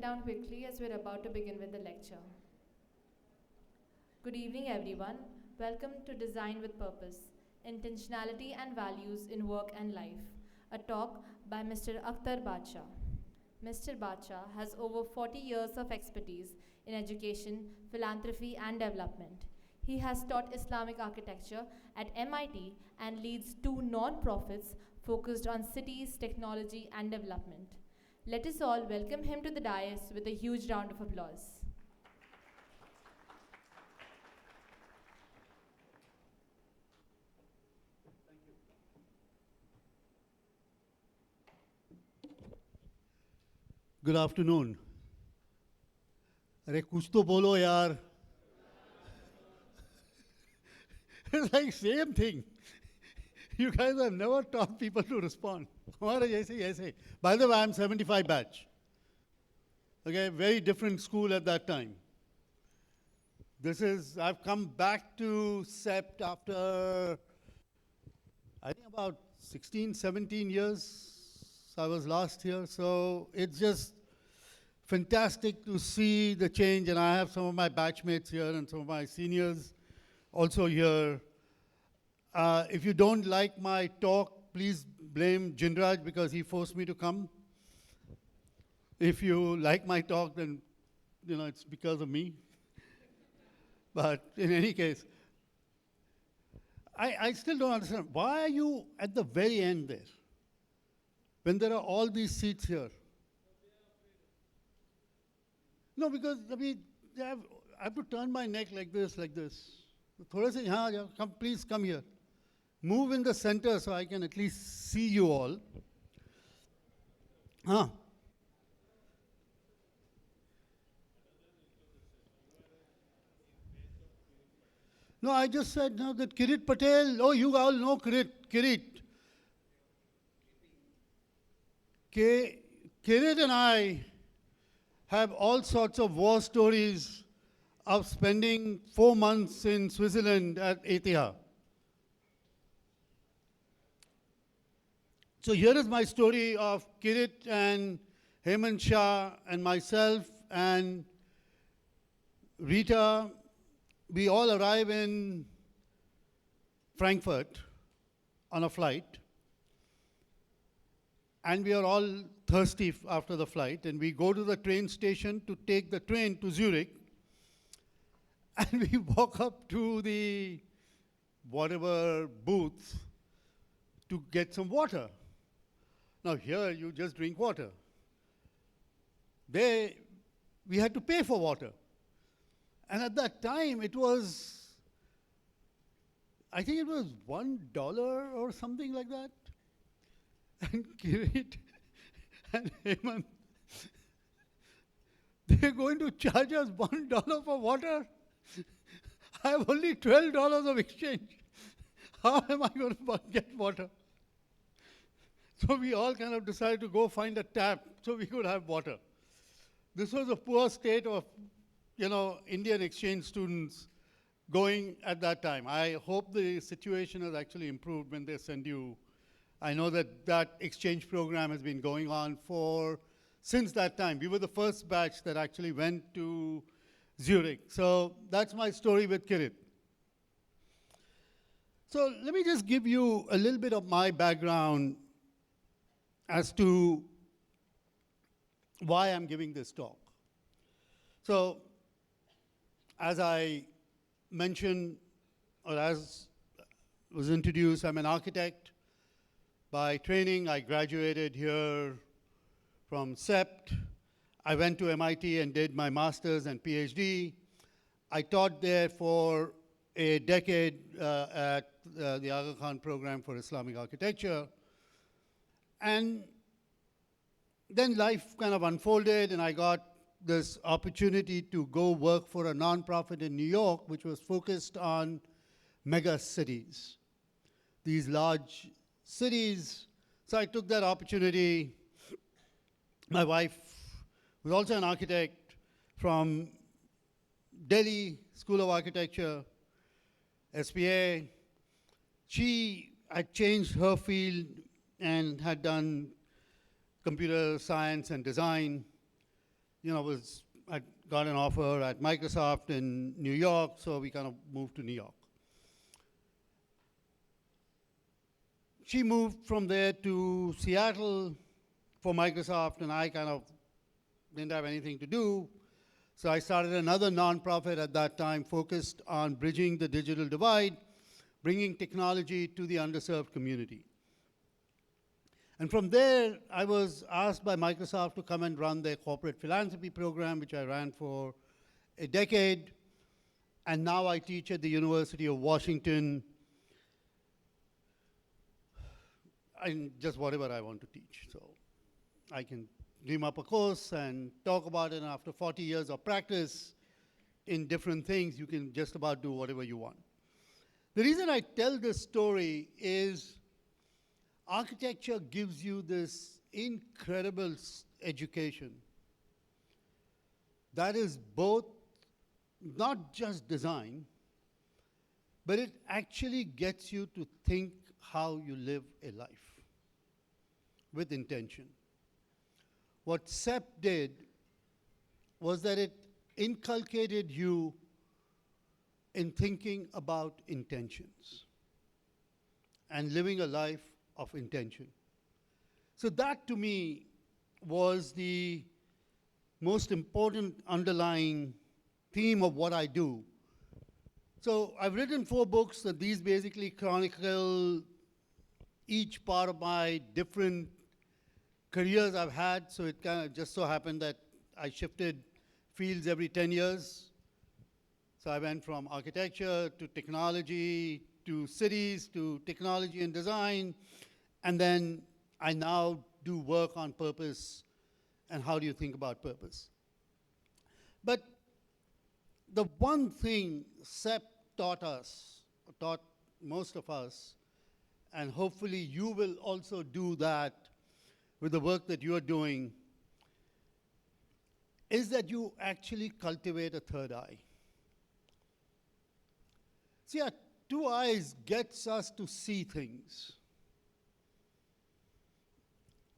Down quickly as we're about to begin with the lecture. Good evening, everyone. Welcome to Design with Purpose, Intentionality and Values in Work and Life, a talk by Mr. Akhtar Badshah. Mr. Badshah has over 40 years of expertise in education, philanthropy, and development. He has taught Islamic architecture at MIT and leads two non-profits focused on cities, technology, and development. Let us all welcome him to the dais with a huge round of applause. Good afternoon. अरे कुछ तो बोलो यार. It's like same thing. You guys have never taught people to respond. हमारे जैसे ही ऐसे. By the way, I'm 75 batch. Okay, very different school at that time. I've come back to CEPT after, I think about 16, 17 years. I was last here, so it's just fantastic to see the change, and I have some of my batchmates here and some of my seniors also here. If you don't like my talk, please blame Jinraj because he forced me to come. If you like my talk, then it's because of me. But in any case, I still don't understand. Why are you at the very end there? When there are all these seats here? No, because I have to turn my neck like this. Thoda se yahan aa jao. Come, please come here. Move in the center so I can at least see you all. Huh? No, I just said now that Kirit Patel, oh, you all know Kirit. Kirit and I have all sorts of war stories of spending 4 months in Switzerland at Etihad. So here is my story of Kirit and Hemant Shah and myself and Rita. We all arrive in Frankfurt on a flight. And we are all thirsty after the flight, and we go to the train station to take the train to Zurich, and we walk up to the whatever booth to get some water. Now here you just drink water. There we had to pay for water. And at that time it was, I think it was $1 or something like that. And Kirit and Hemant, they're going to charge us $1 for water. I have only $12 of exchange. How am I going to get water? So we all kind of decided to go find a tap so we could have water. This was a poor state of, Indian exchange students going at that time. I hope the situation has actually improved when they send you. I know that exchange program has been going on since that time. We were the first batch that actually went to Zurich. So that's my story with Kirit. So let me just give you a little bit of my background as to why I'm giving this talk. So as I mentioned, or as was introduced, I'm an architect. By training, I graduated here from CEPT. I went to MIT and did my master's and PhD. I taught there for a decade at the Aga Khan program for Islamic Architecture. And then life kind of unfolded, and I got this opportunity to go work for a nonprofit in New York, which was focused on mega cities, these large cities. So I took that opportunity. My wife was also an architect from Delhi School of Architecture, SPA. She had changed her field and had done computer science and design. I got an offer at Microsoft in New York, so we kind of moved to New York. She moved from there to Seattle for Microsoft, and I kind of didn't have anything to do. So I started another nonprofit at that time focused on bridging the digital divide, bringing technology to the underserved community. And from there, I was asked by Microsoft to come and run their corporate philanthropy program, which I ran for a decade. And now I teach at the University of Washington, and just whatever I want to teach. So I can dream up a course and talk about it, and after 40 years of practice in different things, you can just about do whatever you want. The reason I tell this story is architecture gives you this incredible education that is both not just design, but it actually gets you to think how you live a life with intention. What CEP did was that it inculcated you in thinking about intentions and living a life of intention. So that to me was the most important underlying theme of what I do. So I've written 4 books, and these basically chronicle each part of my different careers I've had. So it kind of just so happened that I shifted fields every 10 years. So I went from architecture to technology to cities to technology and design. And then I now do work on purpose and how do you think about purpose. But the one thing CEP taught us, taught most of us, and hopefully you will also do that with the work that you are doing, is that you actually cultivate a third eye. See, our 2 eyes gets us to see things.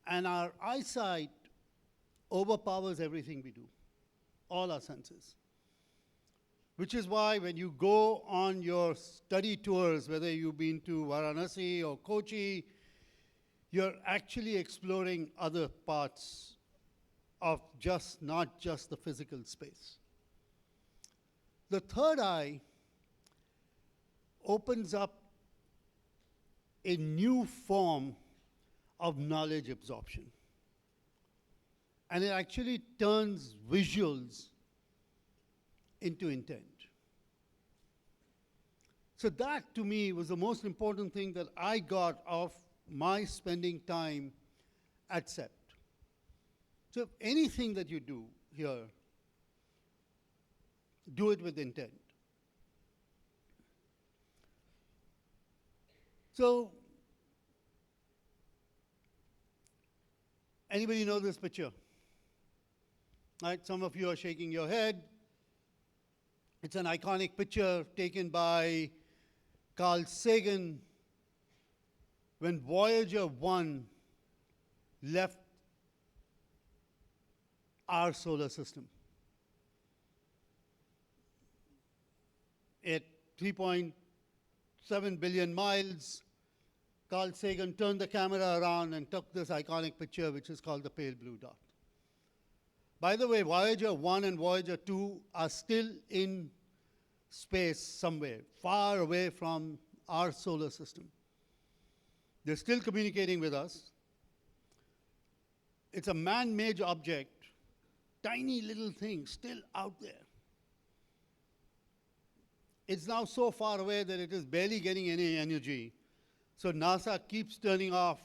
And our eyesight overpowers everything we do, all our senses. Which is why when you go on your study tours, whether you've been to Varanasi or Kochi, you're actually exploring other parts of not just the physical space. The third eye opens up a new form of knowledge absorption. And it actually turns visuals into intent. So that, to me, was the most important thing that I got of my spending time at CEP. So anything that you do here, do it with intent. So, anybody know this picture? Right, some of you are shaking your head. It's an iconic picture taken by Carl Sagan when Voyager 1 left our solar system. At 3.7 billion miles, Carl Sagan turned the camera around and took this iconic picture, which is called the pale blue dot. By the way, Voyager 1 and Voyager 2 are still in space somewhere, far away from our solar system. They're still communicating with us. It's a man-made object, tiny little thing still out there. It's now so far away that it is barely getting any energy. So NASA keeps turning off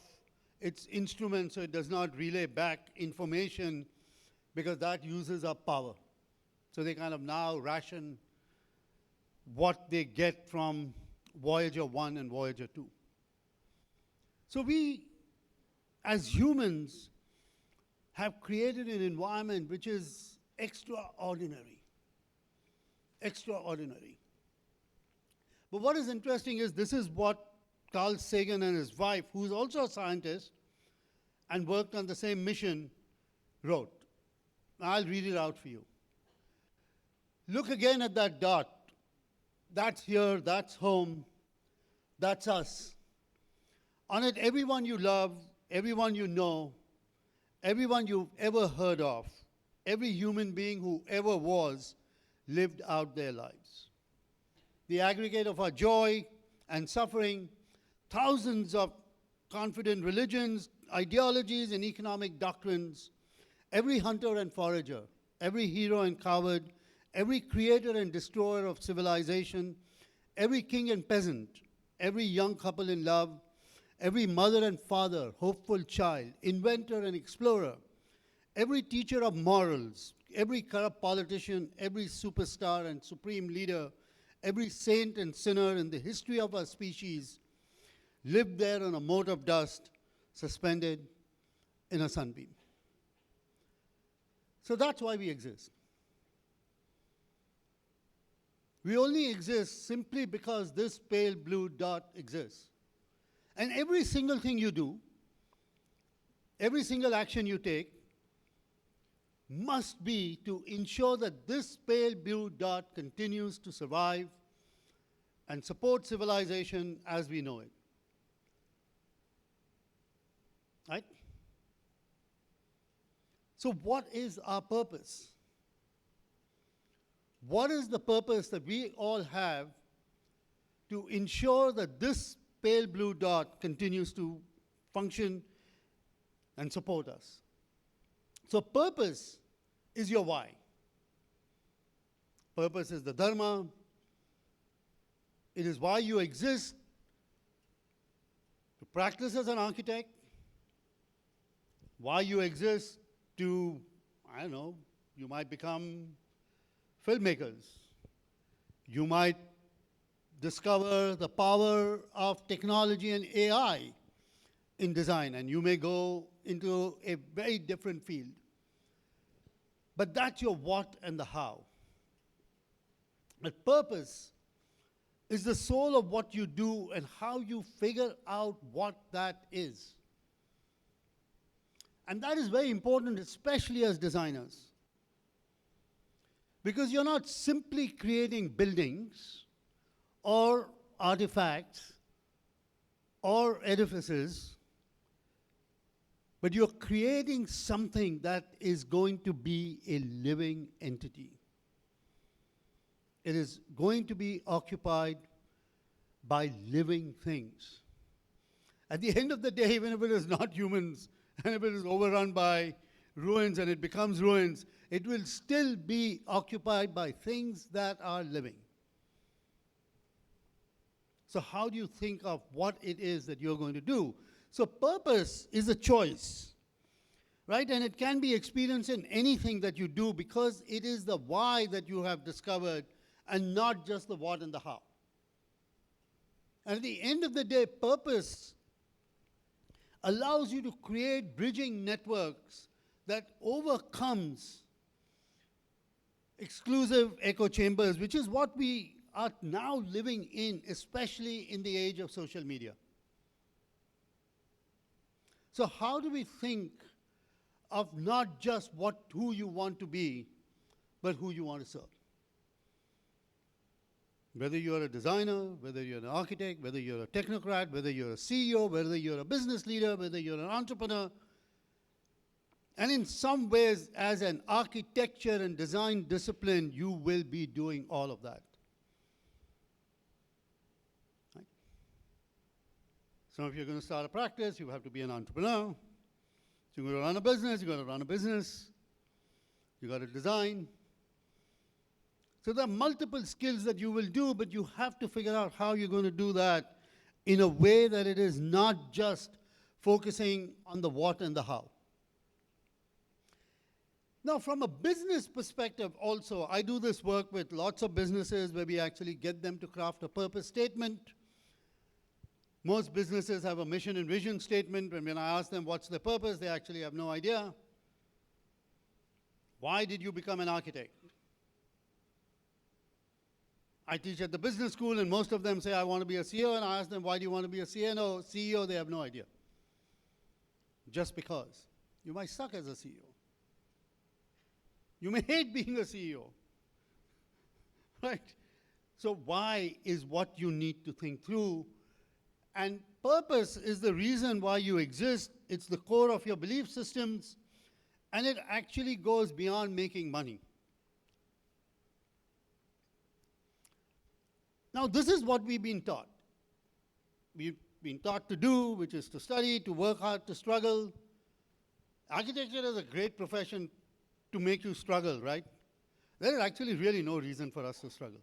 its instruments so it does not relay back information because that uses up power. So they kind of now ration what they get from Voyager 1 and Voyager 2. So we, as humans, have created an environment which is extraordinary. Extraordinary. But what is interesting is this is what Carl Sagan and his wife, who is also a scientist and worked on the same mission, wrote. I'll read it out for you. Look again at that dot. That's here, that's home, that's us. On it, everyone you love, everyone you know, everyone you've ever heard of, every human being who ever was, lived out their lives. The aggregate of our joy and suffering, thousands of confident religions, ideologies, and economic doctrines, every hunter and forager, every hero and coward, every creator and destroyer of civilization, every king and peasant, every young couple in love, every mother and father, hopeful child, inventor and explorer, every teacher of morals, every corrupt politician, every superstar and supreme leader, every saint and sinner in the history of our species lived there on a mote of dust suspended in a sunbeam. So that's why we exist. We only exist simply because this pale blue dot exists. And every single thing you do, every single action you take, must be to ensure that this pale blue dot continues to survive and support civilization as we know it. Right? So what is our purpose? What is the purpose that we all have to ensure that this pale blue dot continues to function and support us? So purpose is your why. Purpose is the dharma. It is why you exist, to practice as an architect, why you exist to, I don't know, you might become filmmakers. You might discover the power of technology and AI in design, and you may go into a very different field. But that's your what and the how. But purpose is the soul of what you do and how you figure out what that is. And that is very important, especially as designers. Because you're not simply creating buildings or artifacts or edifices, but you're creating something that is going to be a living entity. It is going to be occupied by living things. At the end of the day, even if it is not humans, and if it is overrun by ruins and it becomes ruins, it will still be occupied by things that are living. So how do you think of what it is that you're going to do? So purpose is a choice, right? And it can be experienced in anything that you do because it is the why that you have discovered and not just the what and the how. And at the end of the day, purpose allows you to create bridging networks that overcomes exclusive echo chambers, which is what we are now living in, especially in the age of social media. So how do we think of not just who you want to be, but who you want to serve? Whether you're a designer, whether you're an architect, whether you're a technocrat, whether you're a CEO, whether you're a business leader, whether you're an entrepreneur, and in some ways, as an architecture and design discipline, you will be doing all of that. Right? So if you're going to start a practice, you have to be an entrepreneur. If you're going to run a business, you've got to run a business. You've got to design. So there are multiple skills that you will do, but you have to figure out how you're going to do that in a way that it is not just focusing on the what and the how. Now, from a business perspective also, I do this work with lots of businesses where we actually get them to craft a purpose statement. Most businesses have a mission and vision statement, and when I ask them what's their purpose, they actually have no idea. Why did you become an architect? I teach at the business school, and most of them say, I want to be a CEO, and I ask them, why do you want to be a CEO? They have no idea. Just because. You might suck as a CEO. You may hate being a CEO, right? So why is what you need to think through. And purpose is the reason why you exist. It's the core of your belief systems, and it actually goes beyond making money. Now, this is what we've been taught. We've been taught to do, which is to study, to work hard, to struggle. Architecture is a great profession to make you struggle, right? There is actually really no reason for us to struggle.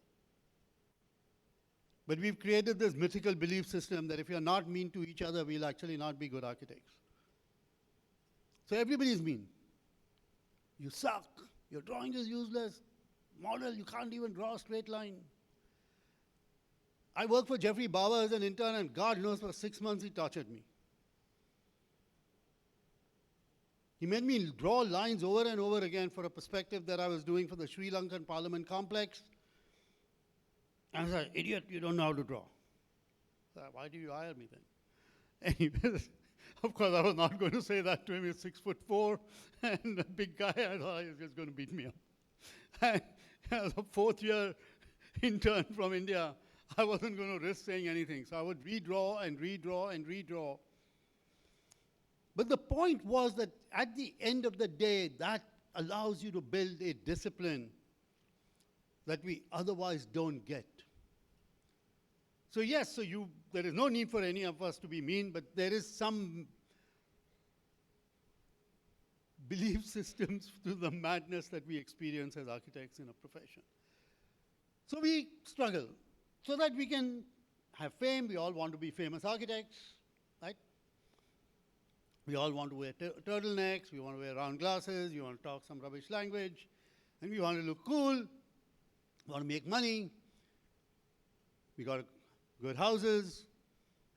But we've created this mythical belief system that if you're not mean to each other, we'll actually not be good architects. So everybody's mean. You suck. Your drawing is useless. Model, you can't even draw a straight line. I worked for Jeffrey Bauer as an intern, and God knows for 6 months he tortured me. He made me draw lines over and over again for a perspective that I was doing for the Sri Lankan Parliament complex. And I was like, idiot, you don't know how to draw. So why do you hire me then? Anyways, of course, I was not going to say that to him. He's 6'4" and a big guy. I thought he was just going to beat me up. And as a fourth-year intern from India, I wasn't going to risk saying anything. So I would redraw and redraw and redraw. But the point was that at the end of the day, that allows you to build a discipline that we otherwise don't get. So yes, there is no need for any of us to be mean, but there is some belief systems to the madness that we experience as architects in a profession. So we struggle. So that we can have fame, we all want to be famous architects, right? We all want to wear turtlenecks, we want to wear round glasses, we want to talk some rubbish language, and we want to look cool, we want to make money, we got good houses,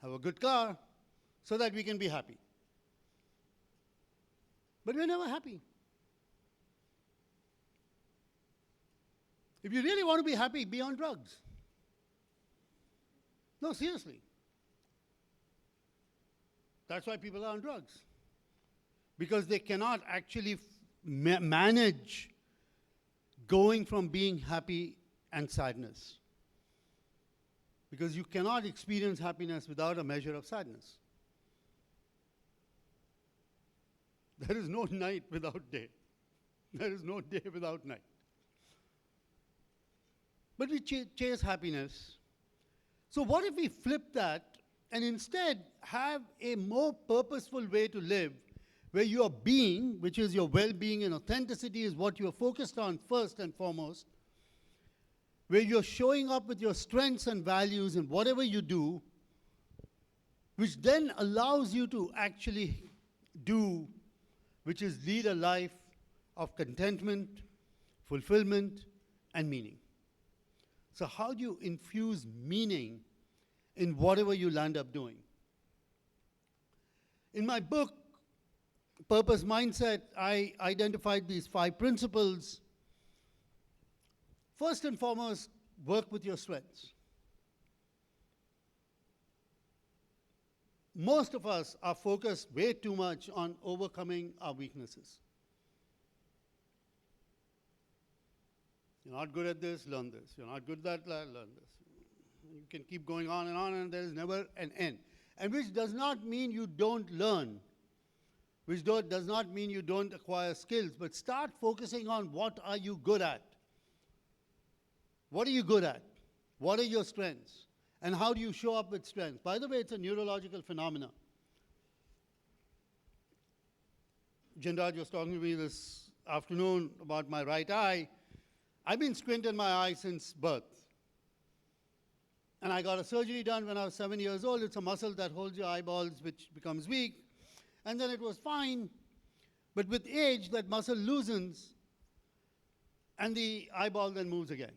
have a good car, so that we can be happy. But we're never happy. If you really want to be happy, be on drugs. No, seriously. That's why people are on drugs. Because they cannot actually manage going from being happy and sadness. Because you cannot experience happiness without a measure of sadness. There is no night without day. There is no day without night. But we chase happiness. So what if we flip that and instead have a more purposeful way to live, where your being, which is your well-being and authenticity, is what you are focused on first and foremost, where you're showing up with your strengths and values in whatever you do, which then allows you to actually do, which is lead a life of contentment, fulfillment, and meaning. So how do you infuse meaning in whatever you land up doing? In my book, Purpose Mindset, I identified these 5 principles. First and foremost, work with your strengths. Most of us are focused way too much on overcoming our weaknesses. You're not good at this, learn this. You're not good at that, learn this. You can keep going on, and there is never an end. And which does not mean you don't learn, which does not mean you don't acquire skills, but start focusing on what are you good at. What are you good at? What are your strengths? And how do you show up with strengths? By the way, it's a neurological phenomenon. Jinraj was talking to me this afternoon about my right eye. I've been squinting my eye since birth. And I got a surgery done when I was 7 years old. It's a muscle that holds your eyeballs, which becomes weak. And then it was fine. But with age, that muscle loosens, and the eyeball then moves again.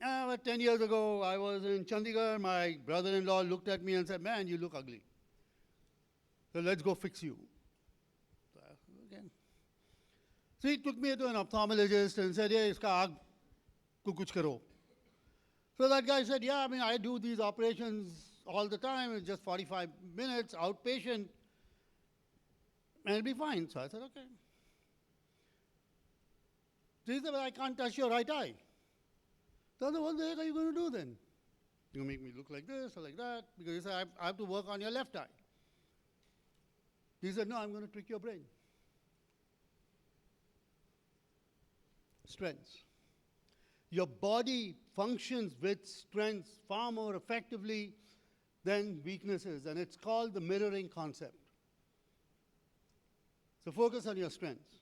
About 10 years ago, I was in Chandigarh. My brother-in-law looked at me and said, "Man, you look ugly. So let's go fix you." Again. So he took me to an ophthalmologist and said, "Yeah, iska aag ko kuch karo." So that guy said, "Yeah, I do these operations all the time. It's just 45 minutes, outpatient, and it'll be fine." So I said, "Okay." So he said, well, I can't touch your right eye. So I said, what the heck are you going to do then? You make me look like this or like that? Because he said, I have to work on your left eye. He said, no, I'm going to trick your brain. Strengths. Your body functions with strengths far more effectively than weaknesses, and it's called the mirroring concept. So focus on your strengths.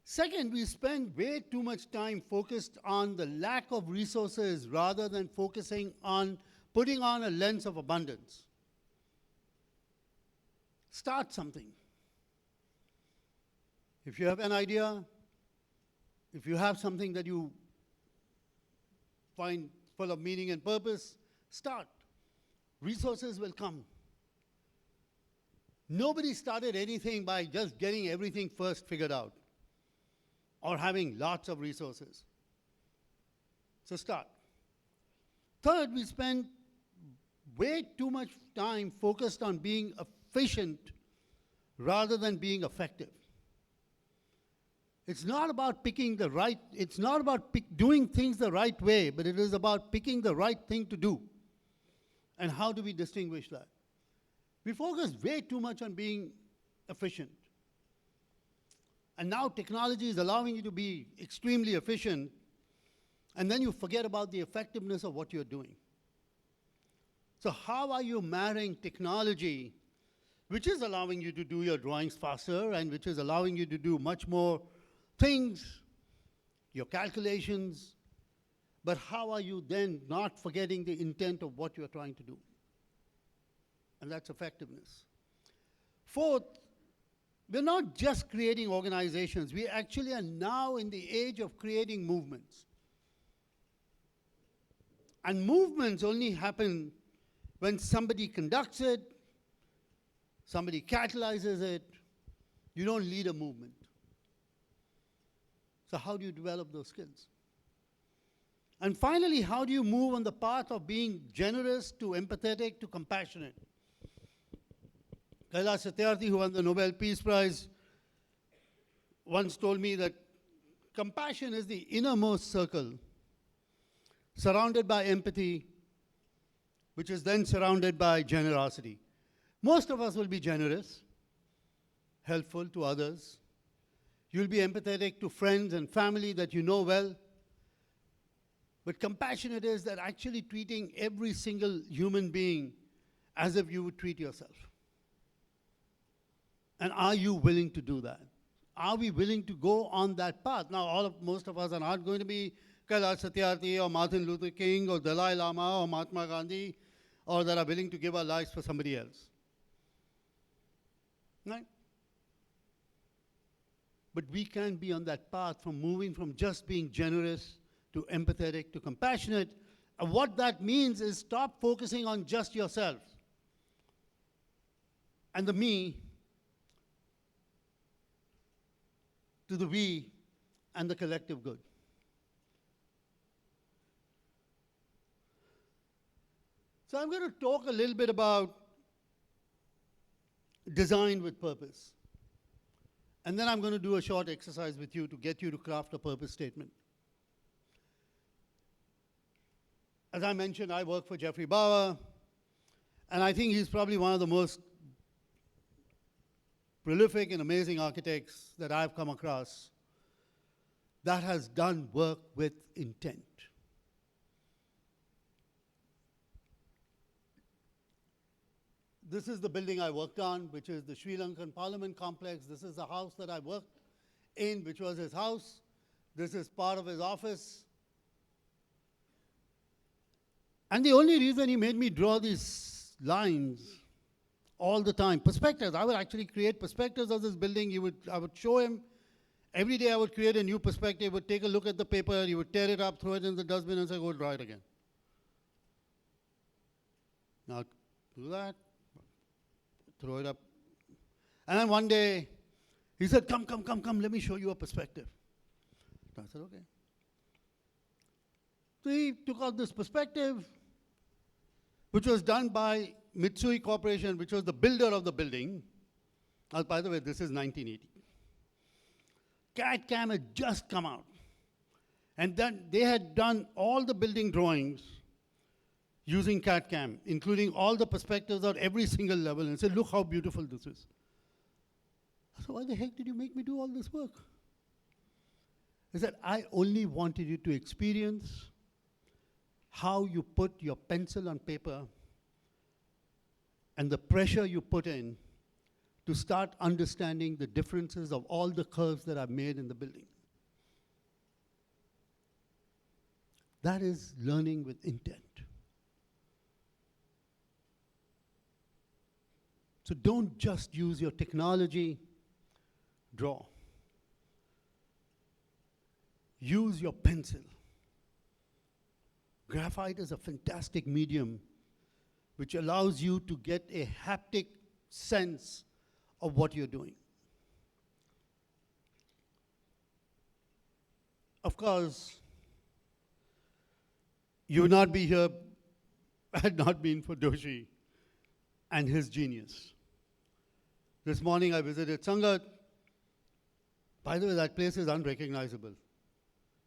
Second, we spend way too much time focused on the lack of resources rather than focusing on putting on a lens of abundance. Start something. If you have an idea, if you have something that you find full of meaning and purpose, start. Resources will come. Nobody started anything by just getting everything first figured out or having lots of resources. So start. Third, we spend way too much time focused on being efficient rather than being effective. It's not about picking the right, it's not about doing things the right way, but it is about picking the right thing to do. And how do we distinguish that? We focus way too much on being efficient. And now technology is allowing you to be extremely efficient, and then you forget about the effectiveness of what you're doing. So how are you marrying technology, which is allowing you to do your drawings faster and which is allowing you to do much more things, your calculations, but how are you then not forgetting the intent of what you're trying to do? And that's effectiveness. Fourth, we're not just creating organizations. We actually are now in the age of creating movements. And movements only happen when somebody conducts it, somebody catalyzes it. You don't lead a movement. So how do you develop those skills? And finally, how do you move on the path of being generous to empathetic to compassionate? Kailash Satyarthi, who won the Nobel Peace Prize, once told me that compassion is the innermost circle, surrounded by empathy, which is then surrounded by generosity. Most of us will be generous, helpful to others. You'll be empathetic to friends and family that you know well. But compassionate is that actually treating every single human being as if you would treat yourself. And are you willing to do that? Are we willing to go on that path? Now, most of us are not going to be Kailash Satyarthi or Martin Luther King or Dalai Lama or Mahatma Gandhi, or that are willing to give our lives for somebody else. Right? But we can be on that path from moving from just being generous to empathetic to compassionate. And what that means is stop focusing on just yourself and the me to the we and the collective good. So I'm going to talk a little bit about design with purpose. And then I'm going to do a short exercise with you to get you to craft a purpose statement. As I mentioned, I work for Jeffrey Bauer, and I think he's probably one of the most prolific and amazing architects that I've come across that has done work with intent. This is the building I worked on, which is the Sri Lankan Parliament Complex. This is the house that I worked in, which was his house. This is part of his office. And the only reason he made me draw these lines all the time, perspectives, I would actually create perspectives of this building. I would show him. Every day I would create a new perspective, would take a look at the paper, he would tear it up, throw it in the dustbin and say, go draw it again. Now, do that. Throw it up. And then one day, he said, come, let me show you a perspective. I said, okay. So he took out this perspective, which was done by Mitsui Corporation, which was the builder of the building. By the way, this is 1980. CAD/CAM had just come out. And then they had done all the building drawings using CAD/CAM, including all the perspectives at every single level, and said, look how beautiful this is. So why the heck did you make me do all this work? He said, I only wanted you to experience how you put your pencil on paper and the pressure you put in to start understanding the differences of all the curves that I've made in the building. That is learning with intent. So don't just use your technology, draw. Use your pencil. Graphite is a fantastic medium which allows you to get a haptic sense of what you're doing. Of course, you would not be here had not been for Doshi and his genius. This morning I visited Sangat. By the way, that place is unrecognizable.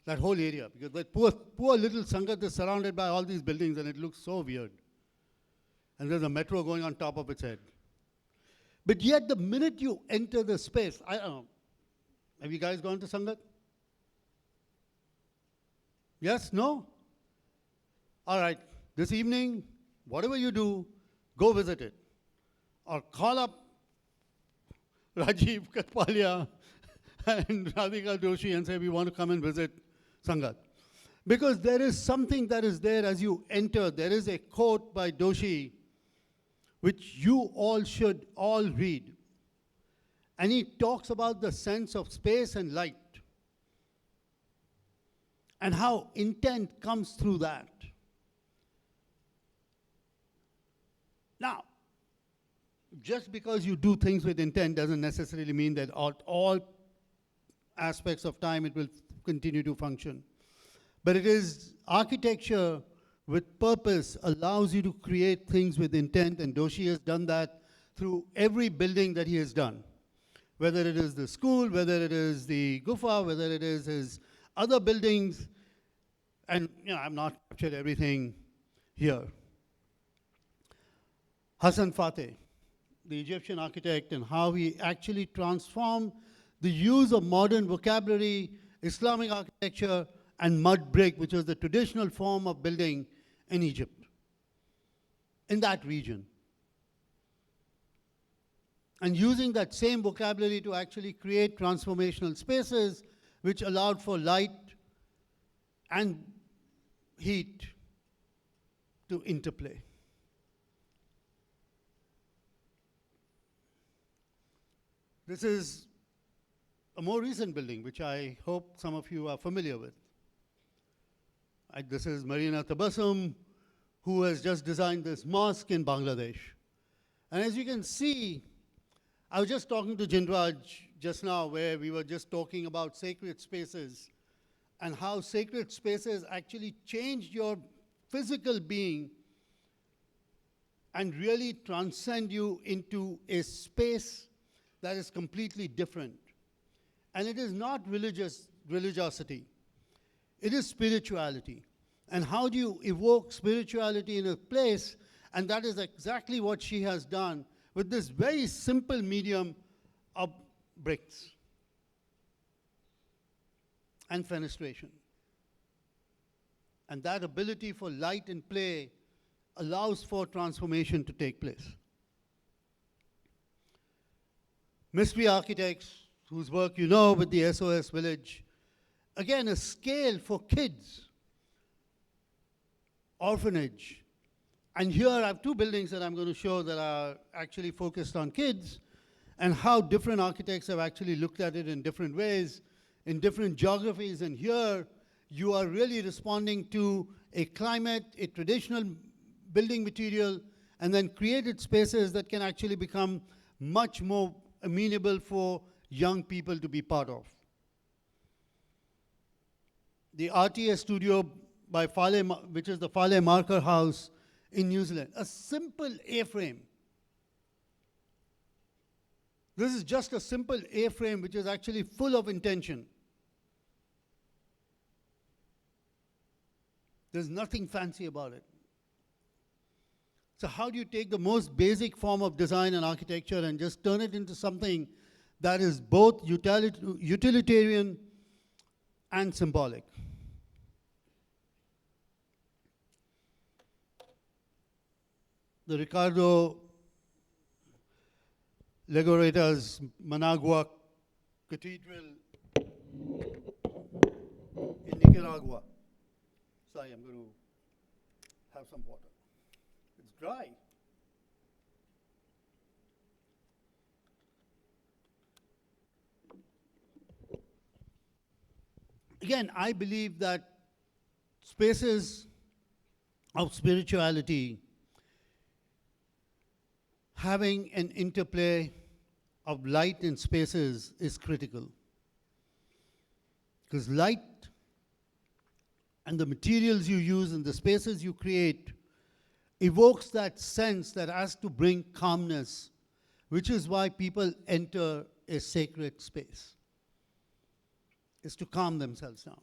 That whole area, because that poor little Sangat is surrounded by all these buildings and it looks so weird. And there's a metro going on top of its head. But yet the minute you enter the space, I don't know, have you guys gone to Sangat? Yes? No? All right, this evening, whatever you do, go visit it. Or call up Rajiv Katpalia and Radhika Doshi and say, we want to come and visit Sangat. Because there is something that is there as you enter. There is a quote by Doshi which you all should all read. And he talks about the sense of space and light and how intent comes through that. Now, just because you do things with intent doesn't necessarily mean that all aspects of time it will continue to function. But it is architecture with purpose allows you to create things with intent, and Doshi has done that through every building that he has done. Whether it is the school, whether it is the Gufa, whether it is his other buildings, and I've not captured everything here. Hassan Fateh, the Egyptian architect, and how he actually transformed the use of modern vocabulary, Islamic architecture, and mud brick, which was the traditional form of building in Egypt, in that region. And using that same vocabulary to actually create transformational spaces which allowed for light and heat to interplay. This is a more recent building, which I hope some of you are familiar with. This is Marina Tabassum, who has just designed this mosque in Bangladesh. And as you can see, I was just talking to Jinraj just now, where we were just talking about sacred spaces and how sacred spaces actually change your physical being and really transcend you into a space that is completely different. And it is not religiosity. It is spirituality. And how do you evoke spirituality in a place? And that is exactly what she has done with this very simple medium of bricks and fenestration. And that ability for light and play allows for transformation to take place. Mystery architects, whose work you know with the SOS Village, again, a scale for kids, orphanage. And here I have two buildings that I'm going to show that are actually focused on kids and how different architects have actually looked at it in different ways, in different geographies. And here you are really responding to a climate, a traditional building material, and then created spaces that can actually become much more amenable for young people to be part of. The RTS studio by Fale, which is the Fale Marker House in New Zealand, a simple A-frame. This is just a simple A-frame which is actually full of intention. There's nothing fancy about it. So how do you take the most basic form of design and architecture and just turn it into something that is both utilitarian and symbolic? The Ricardo Legorreta's Managua Cathedral in Nicaragua. Sorry, I'm going to have some water. It's dry. Again, I believe that spaces of spirituality having an interplay of light in spaces is critical. Because light and the materials you use and the spaces you create evokes that sense that has to bring calmness, which is why people enter a sacred space, is to calm themselves down.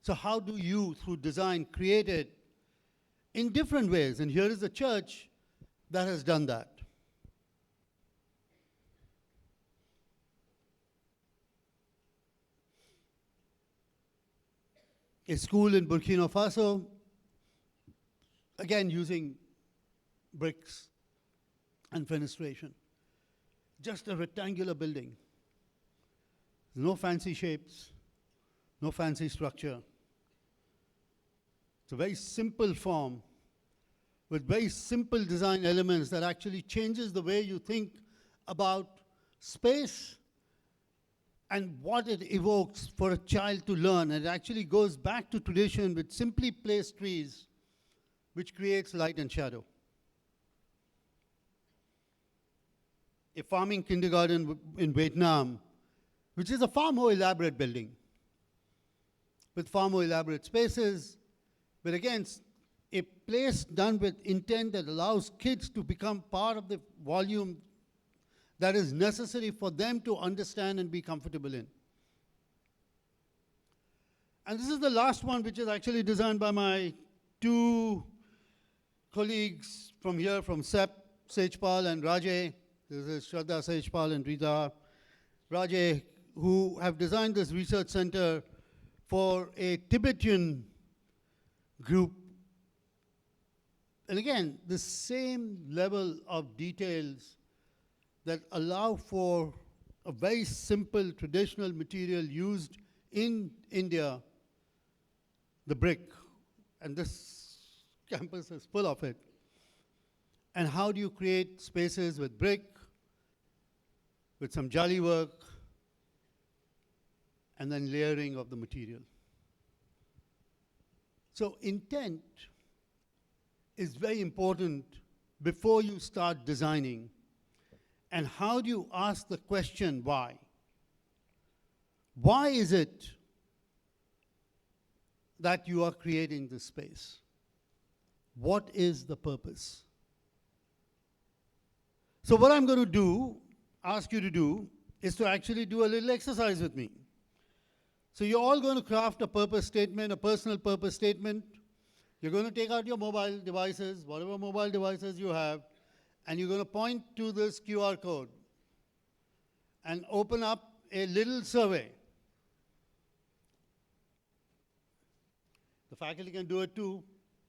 So how do you, through design, create it in different ways? And here is a church that has done that. A school in Burkina Faso, again using bricks and fenestration. Just a rectangular building. No fancy shapes, no fancy structure. It's a very simple form with very simple design elements that actually changes the way you think about space and what it evokes for a child to learn. And it actually goes back to tradition with simply placed trees, which creates light and shadow. A farming kindergarten in Vietnam, which is a far more elaborate building, with far more elaborate spaces, but again, a place done with intent that allows kids to become part of the volume that is necessary for them to understand and be comfortable in. And this is the last one, which is actually designed by my two colleagues from here, from CEP, Sejpal and Rajay. This is Shraddha Sejpal and Rita Rajay, who have designed this research center for a Tibetan group. And again, the same level of details that allow for a very simple traditional material used in India, the brick. And this campus is full of it. And how do you create spaces with brick, with some jolly work, and then layering of the material? So intent is very important before you start designing. And how do you ask the question, why? Why is it that you are creating this space? What is the purpose? So what I'm going to ask you to do, is to actually do a little exercise with me. So you're all going to craft a purpose statement, a personal purpose statement. You're going to take out your mobile devices, whatever mobile devices you have, and you're going to point to this QR code and open up a little survey. The faculty can do it too.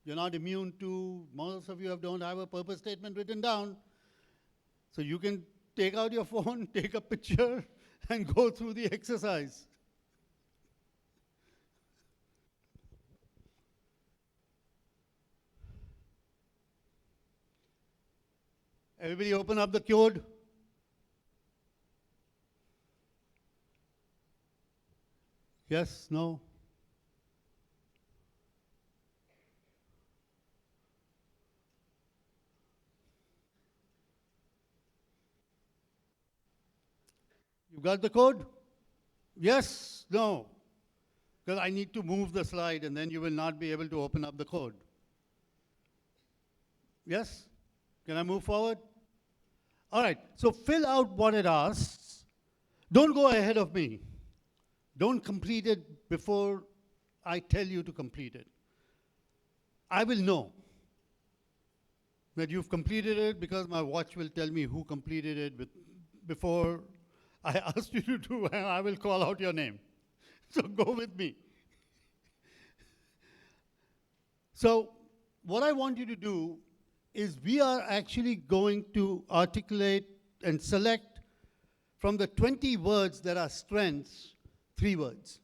You're not immune to, most of you don't have a purpose statement written down. So you can take out your phone, take a picture, and go through the exercise. Everybody open up the code. Yes, no? You got the code? Yes, no? Because I need to move the slide and then you will not be able to open up the code. Yes? Can I move forward? All right, so fill out what it asks. Don't go ahead of me. Don't complete it before I tell you to complete it. I will know that you've completed it because my watch will tell me who completed it before I asked you to do, and I will call out your name. So go with me. So what I want you to do is we are actually going to articulate and select from the 20 words that are strengths, 3 words.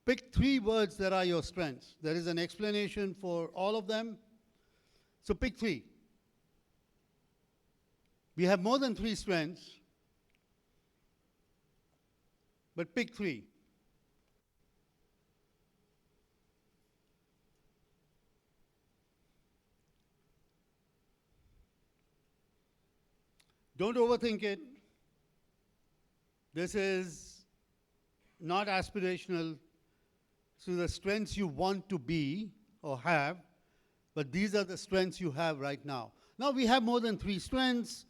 Pick 3 words that are your strengths. There is an explanation for all of them. So pick 3. We have more than 3 strengths, but pick 3. Don't overthink it. This is not aspirational to the strengths you want to be or have, but these are the strengths you have right now. Now we have more than 3 strengths,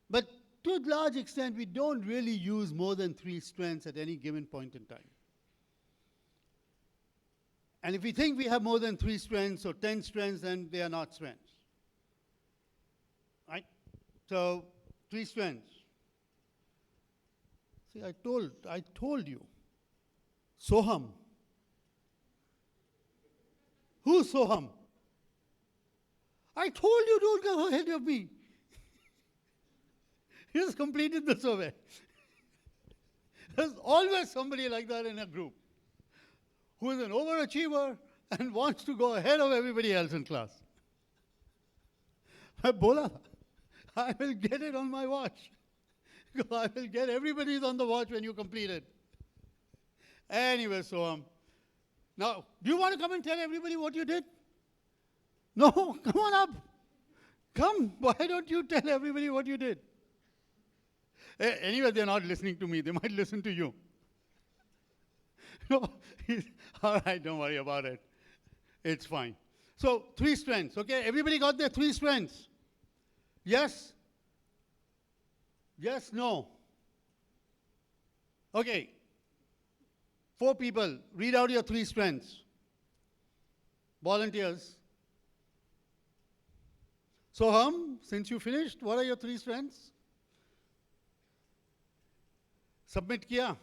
but to a large extent we don't really use more than 3 strengths at any given point in time. And if we think we have more than 3 strengths or 10 strengths, then they are not strengths. Right? So 3 strengths. See, I told you. Soham. Who's Soham? I told you don't go ahead of me. He has completed the survey. There's always somebody like that in a group who is an overachiever and wants to go ahead of everybody else in class. Bola, I will get it on my watch. I will get everybody's on the watch when you complete it. Anyway, Soham. Now, do you want to come and tell everybody what you did? No, come on up. Come, why don't you tell everybody what you did? Anyway, they're not listening to me. They might listen to you. No, all right, don't worry about it. It's fine. So, 3 strengths, okay? Everybody got their 3 strengths? Yes? Yes, no? Okay. 4 people, read out your 3 strengths. Volunteers. Soham, since you finished, what are your 3 strengths? Submit kiya.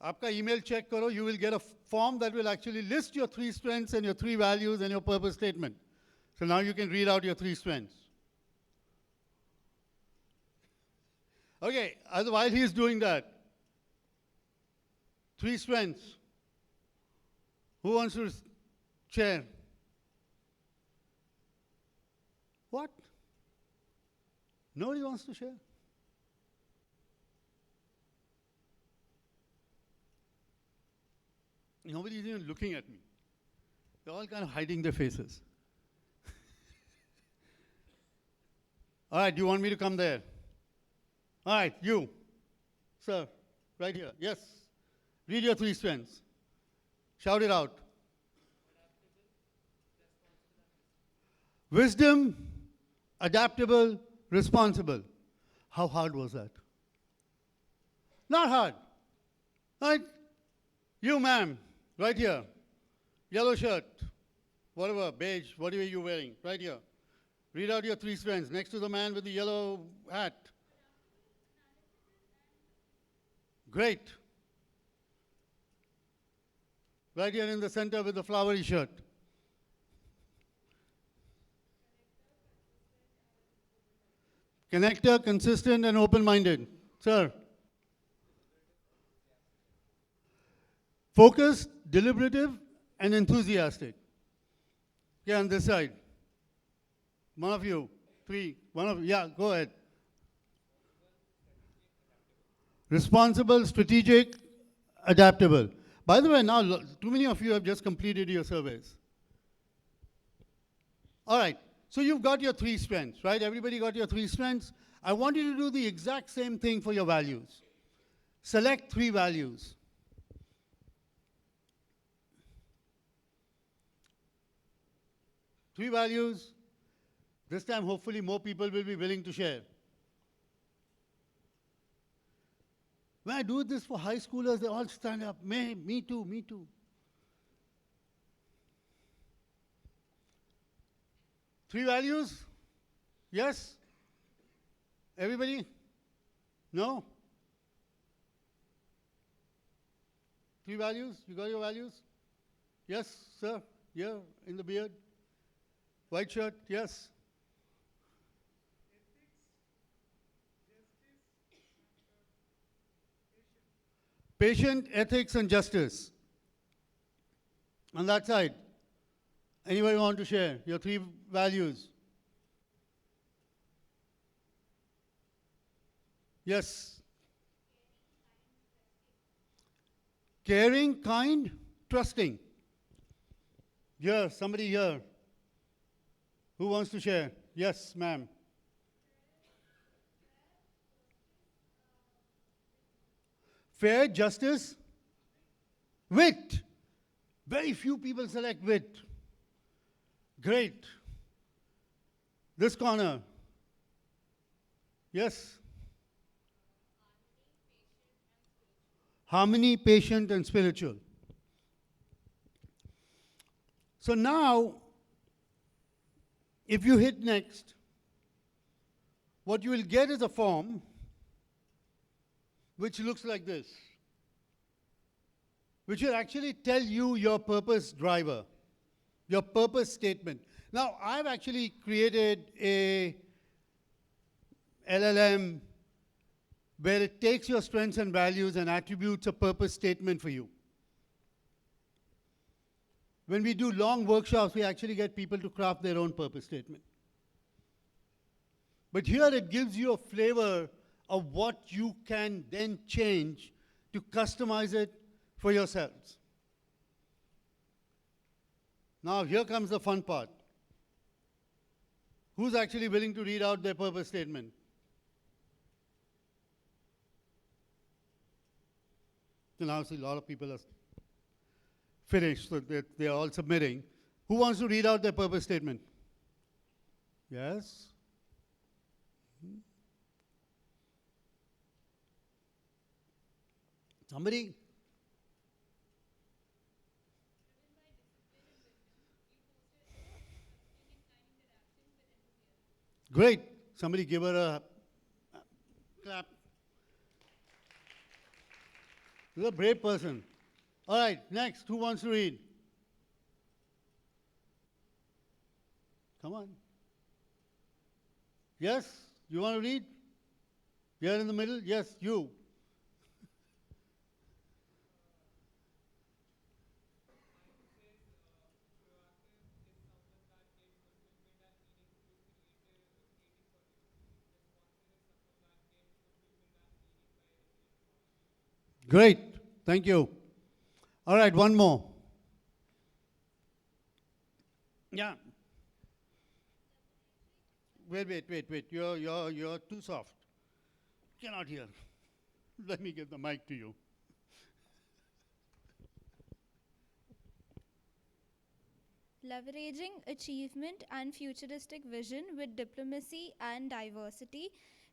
Aapka email check karo, you will get a form that will actually list your 3 strengths and your 3 values and your purpose statement. So now you can read out your 3 strengths. Okay, while he is doing that, 3 strengths. Who wants to share? What? Nobody wants to share? Nobody's even looking at me. They're all kind of hiding their faces. All right, do you want me to come there? All right, you, sir, right here. Yes. Read your 3 strengths. Shout it out. Wisdom, adaptable, responsible. How hard was that? Not hard. Right? You, ma'am, right here. Yellow shirt, whatever, beige, whatever you're wearing, right here. Read out your 3 strengths next to the man with the yellow hat. Great. Right here in the center with the flowery shirt. Connector, consistent, and open-minded. Sir. Focused, deliberative, and enthusiastic. Yeah, on this side. One of you. 3. One of you. Yeah, go ahead. Responsible, strategic, adaptable. By the way, now too many of you have just completed your surveys. All right, so you've got your 3 strengths, right? Everybody got your 3 strengths. I want you to do the exact same thing for your values. Select 3 values. Three values This time, hopefully, more people will be willing to share. When I do this for high schoolers, they all stand up. Me too, me too. Three values? Yes? Everybody? No? Three values? You got your values? Yes, sir? Here, in the beard? White shirt? Yes? Patient, ethics, and justice. On that side, anybody want to share your three values? Yes. Caring, kind, trusting. Here, somebody here. Who wants to share? Yes, ma'am. Fair, justice, wit. Very few people select wit. Great. This corner. Yes. Harmony, patient, and spiritual. So now, if you hit next, what you will get is a form which looks like this, which will actually tell you your purpose driver, your purpose statement. Now, I've actually created a LLM where it takes your strengths and values and attributes a purpose statement for you. When we do long workshops, we actually get people to craft their own purpose statement. But here it gives you a flavor of what you can then change to customize it for yourselves. Now, here comes the fun part. Who's actually willing to read out their purpose statement? So now, see, a lot of people are finished, so they're all submitting. Who wants to read out their purpose statement? Yes? Somebody? Great. Somebody give her a clap. This is a brave person. All right, next. Who wants to read? Come on. Yes? You want to read? Here in the middle? Yes, you. Great. Thank you. All right, one more. Yeah. Wait. You're too soft. Cannot hear. Let me give the mic to you. Leveraging achievement and futuristic vision with diplomacy and diversity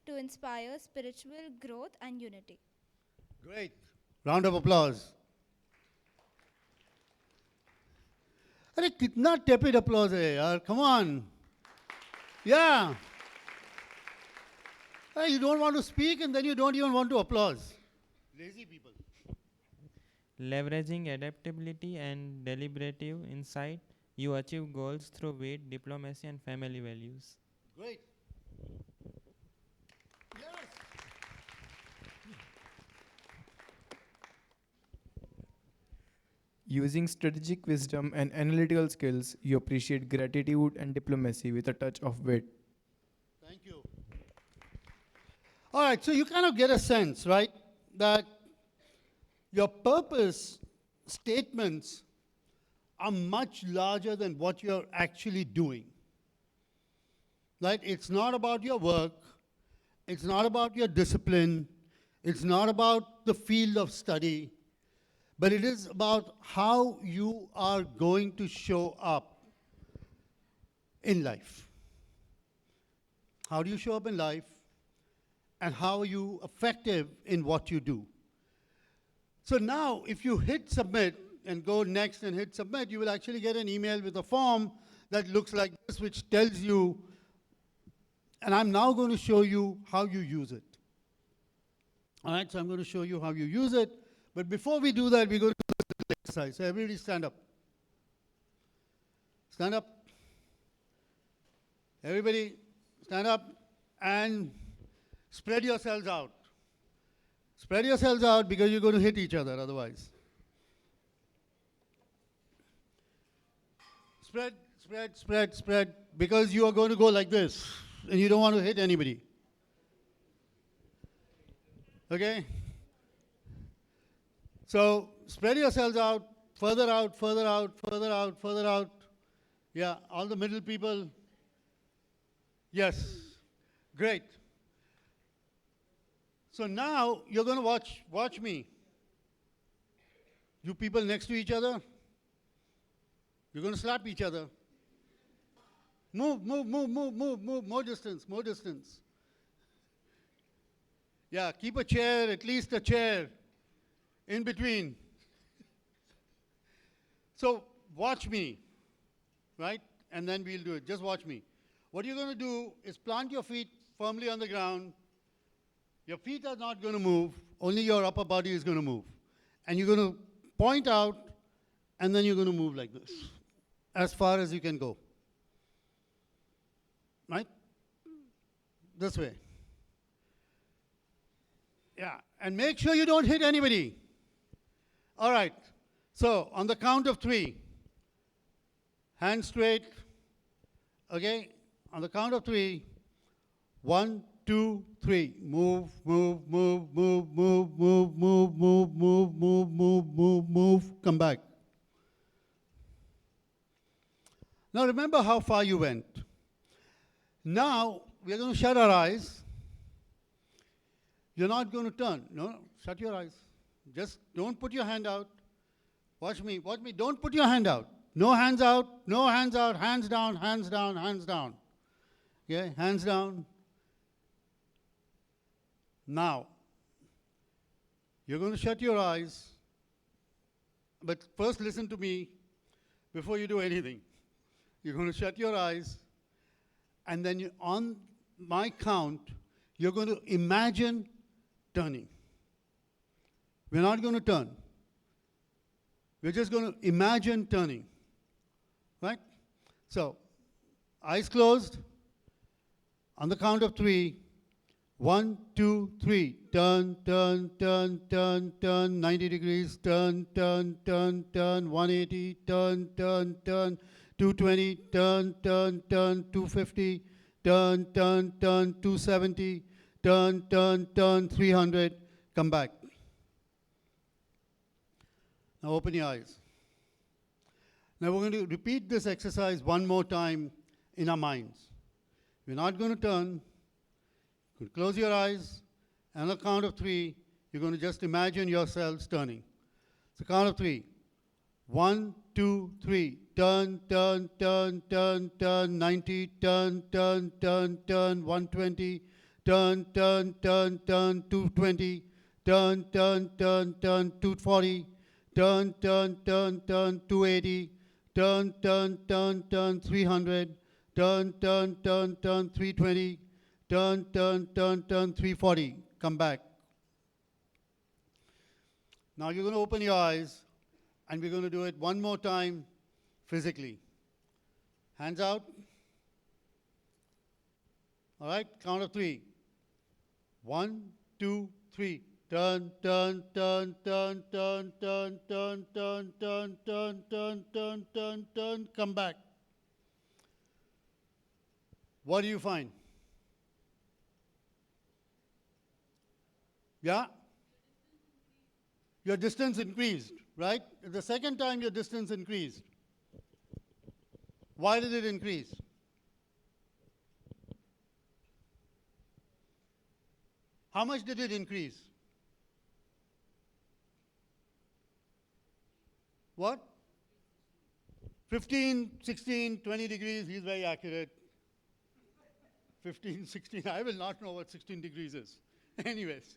to inspire spiritual growth and unity. Great. Round of applause. अरे कितना tepid applause है यार, come on. Yeah. You don't want to speak and then you don't even want to applause. Lazy people. Leveraging adaptability and deliberative insight, you achieve goals through wit, diplomacy, and family values. Great. Yes. Using strategic wisdom and analytical skills, you appreciate gratitude and diplomacy with a touch of wit. Thank you. All right, so you kind of get a sense, right, that your purpose statements are much larger than what you're actually doing. Right? It's not about your work, it's not about your discipline, it's not about the field of study, but it is about how you are going to show up in life. how do you show up in life, and how are you effective in what you do. So now, if you hit submit and go next and hit submit, you will actually get an email with a form that looks like this, which tells you, and I'm now going to show you how you use it. All right, so I'm going to show you how you use it. But before we do that, we're going to do a little exercise. So everybody stand up. Stand up. Everybody stand up and spread yourselves out. Spread yourselves out because you're going to hit each other otherwise. Spread, spread, spread, spread, because you are going to go like this and you don't want to hit anybody. Okay? So spread yourselves out, further out, further out, further out, further out. Yeah, all the middle people. Yes, great. So now you're going to watch me. You people next to each other, you're going to slap each other. Move, move, move, move, move, move, more distance, more distance. Yeah, keep a chair, at least a chair, in between. So watch me, right? And then we'll do it. Just watch me. What you're going to do is plant your feet firmly on the ground. Your feet are not going to move, only your upper body is going to move. And you're going to point out, and then you're going to move like this, as far as you can go. Right? This way. Yeah, and make sure you don't hit anybody. All right, so on the count of 3, hands straight, okay? On the count of 3, 1, 2, 3, move, move, move, move, move, move, move, move, move, move, move, move, move, come back. Now remember how far you went. Now, we're going to shut our eyes. You're not going to turn. No, shut your eyes. Just don't put your hand out. Watch me, watch me. Don't put your hand out. No hands out, no hands out. Hands down, hands down, hands down. Okay, hands down. Now, you're going to shut your eyes. But first listen to me before you do anything. You're going to shut your eyes. And then on my count, you're going to imagine turning. We're not going to turn. We're just going to imagine turning. Right? So, eyes closed. On the count of 3, 1, 2, 3. Turn, turn, turn, turn, turn, 90 degrees. Turn, turn, turn, turn, 180. Turn, turn, turn, 220. Turn, turn, turn, 250. Turn, turn, turn, 270. Turn, turn, turn, 300. Come back. Now open your eyes. Now we're going to repeat this exercise one more time in our minds. We're not going to turn. You can close your eyes, and on the count of 3, you're going to just imagine yourselves turning. So count of 3. 1, 2, 3. Turn, turn, turn, turn, turn, 90. Turn, turn, turn, turn, 120. Turn, turn, turn, turn, 220. Turn, turn, turn, turn, 240. Turn, turn, turn, turn, 280. Turn, turn, turn, turn, 300. Turn, turn, turn, turn, 320. Turn, turn, turn, turn, 340. Come back. Now you're going to open your eyes, and we're going to do it one more time physically. Hands out. All right, count of 3. 1, 2, 3. Turn, turn, turn, turn, turn, turn, turn, turn, turn, turn, turn, turn, turn, turn, come back. What do you find? Yeah? Your distance increased, right? The second time your distance increased. Why did it increase? How much did it increase? What? 15, 16, 20 degrees, he's very accurate. 15, 16. I will not know what 16 degrees is. Anyways,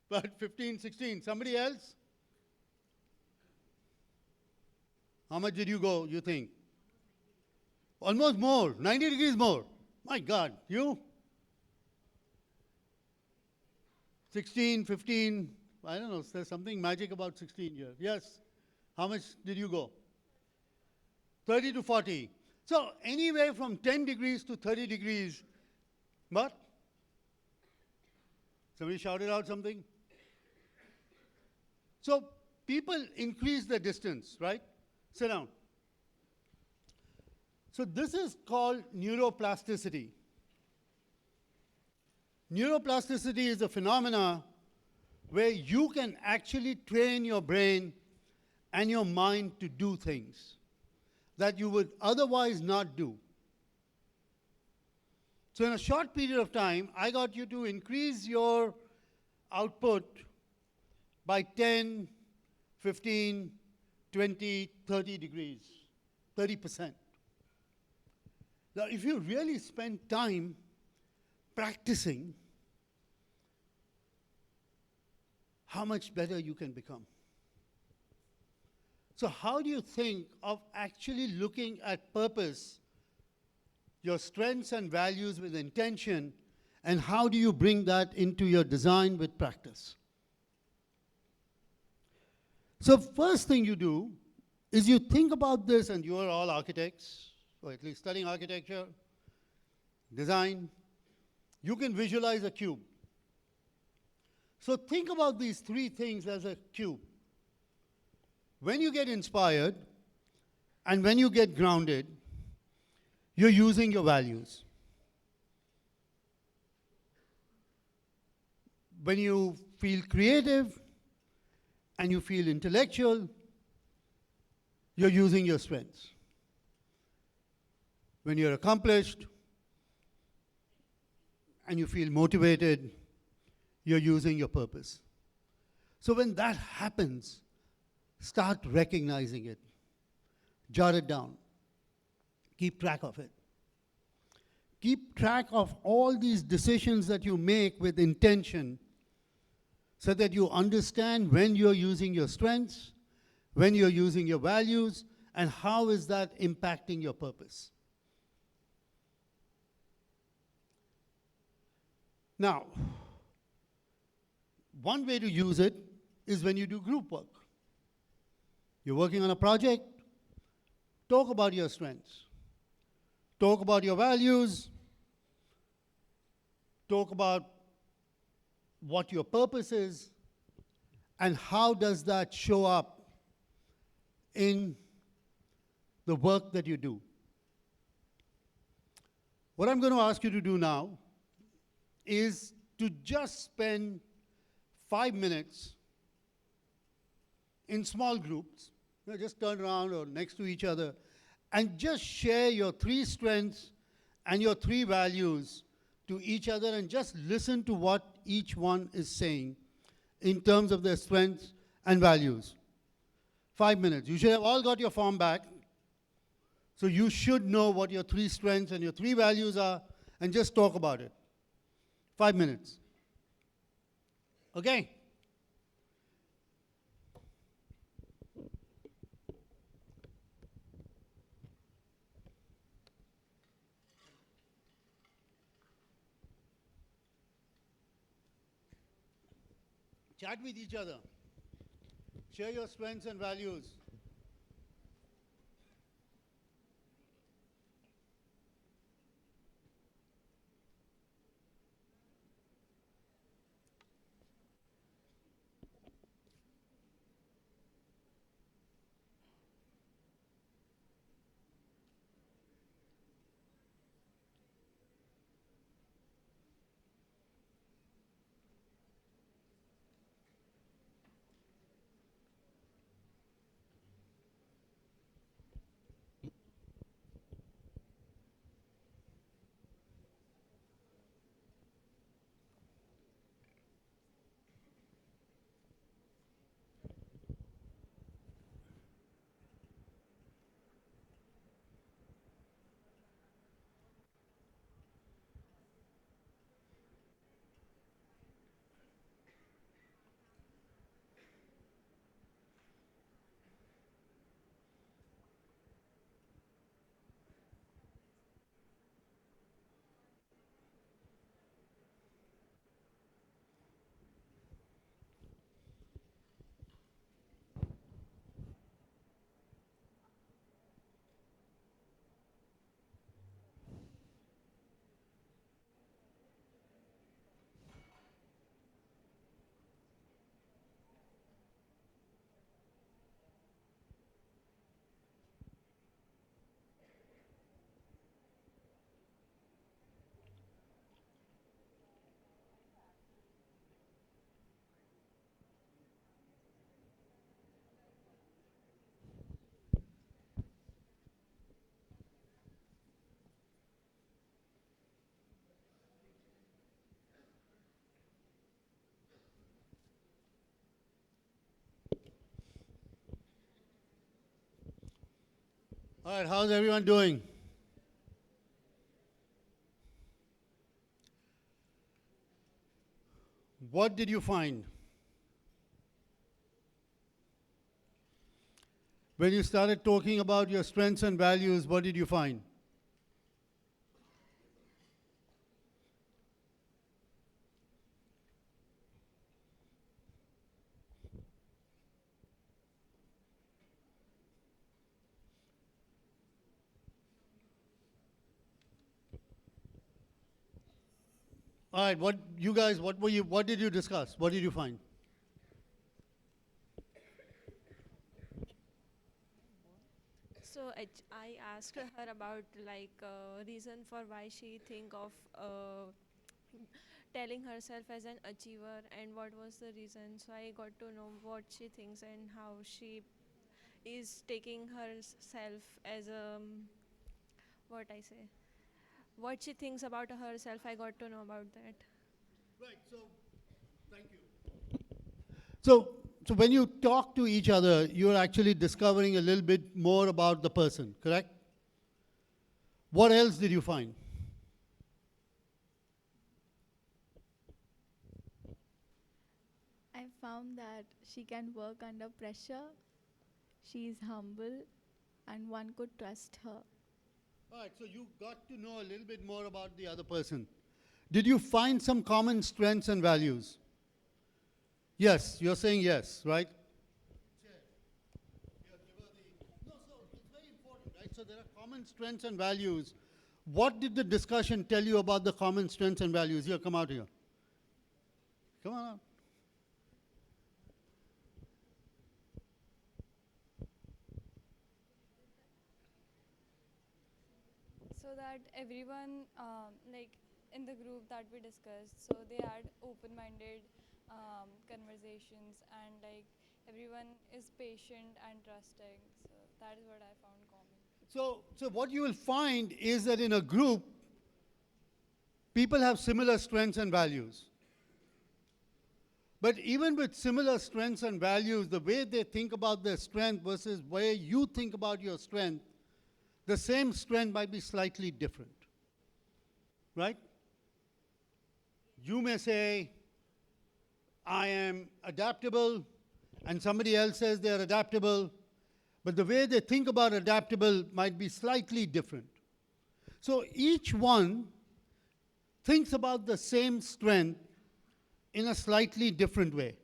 but 15, 16. Somebody else? How much did you go, you think? Almost more, 90 degrees more. My God, you? 16, 15, I don't know, there's something magic about 16 here. Yes. How much did you go? 30 to 40. So anywhere from 10 degrees to 30 degrees. But? Somebody shouted out something? So people increase the distance, right? Sit down. So this is called neuroplasticity. Neuroplasticity is a phenomena where you can actually train your brain and your mind to do things that you would otherwise not do. So in a short period of time, I got you to increase your output by 10, 15, 20, 30 degrees, 30%. Now, if you really spend time practicing, how much better you can become. So how do you think of actually looking at purpose, your strengths and values with intention, and how do you bring that into your design with practice? So first thing you do is you think about this, and you are all architects, or at least studying architecture, design. You can visualize a cube. So think about these three things as a cube. When you get inspired and when you get grounded, you're using your values. When you feel creative and you feel intellectual, you're using your strengths. When you're accomplished and you feel motivated, you're using your purpose. So when that happens, start recognizing it. Jot it down. Keep track of it. Keep track of all these decisions that you make with intention so that you understand when you're using your strengths, when you're using your values, and how is that impacting your purpose. Now, one way to use it is when you do group work. You're working on a project, talk about your strengths. Talk about your values. Talk about what your purpose is and how does that show up in the work that you do. What I'm going to ask you to do now is to just spend 5 minutes in small groups. Just turn around or next to each other and just share your 3 strengths and your 3 values to each other and just listen to what each one is saying in terms of their strengths and values. 5 minutes. You should have all got your form back. So you should know what your 3 strengths and your 3 values are and just talk about it. 5 minutes. Okay? Chat with each other. Share your strengths and values. All right, how's everyone doing? What did you find? When you started talking about your strengths and values, what did you find? All right, what you guys, what did you discuss? What did you find? So I asked her about like reason for why she think of telling herself as an achiever and what was the reason. So I got to know what she thinks and how she is taking herself as a what I say. What she thinks about herself, I got to know about that. Right, so, thank you. So when you talk to each other, you're actually discovering a little bit more about the person, correct? What else did you find? I found that she can work under pressure, she is humble, and one could trust her. All right, so you got to know a little bit more about the other person. Did you find some common strengths and values? Yes, you're saying yes, right? No, so it's very important, right? So there are common strengths and values. What did the discussion tell you about the common strengths and values? Here, come out here. Come on out. So that everyone, like in the group that we discussed, so they had open-minded conversations, and like everyone is patient and trusting. So that is what I found common. So what you will find is that in a group, people have similar strengths and values. But even with similar strengths and values, the way they think about their strength versus where you think about your strength, the same strength might be slightly different, right? You may say, I am adaptable, and somebody else says they're adaptable, but the way they think about adaptable might be slightly different. So each one thinks about the same strength in a slightly different way.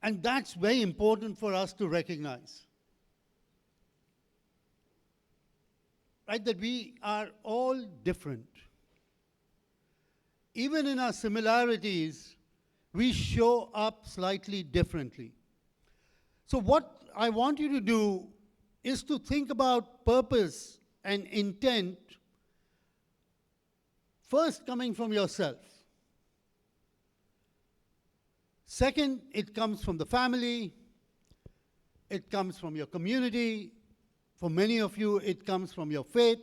And that's very important for us to recognize. Right, that we are all different. Even in our similarities, we show up slightly differently. So what I want you to do is to think about purpose and intent first coming from yourself. Second, it comes from the family, it comes from your community. For many of you, it comes from your faith,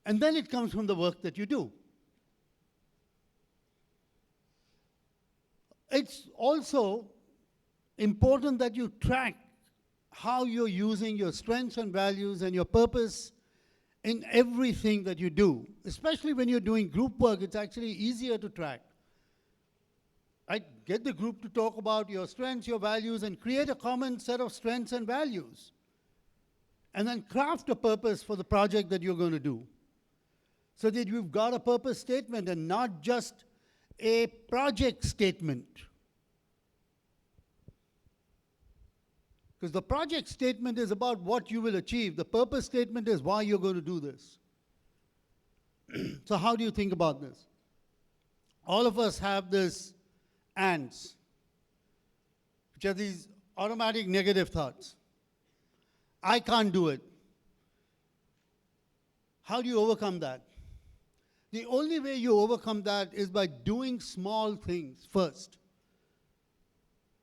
and then it comes from the work that you do. It's also important that you track how you're using your strengths and values and your purpose in everything that you do. Especially when you're doing group work, it's actually easier to track. Right? Get the group to talk about your strengths, your values, and create a common set of strengths and values. And then craft a purpose for the project that you're going to do, so that you've got a purpose statement and not just a project statement. Because the project statement is about what you will achieve. The purpose statement is why you're going to do this. So how do you think about this? All of us have this ants, which are these automatic negative thoughts. I can't do it. How do you overcome that? The only way you overcome that is by doing small things first.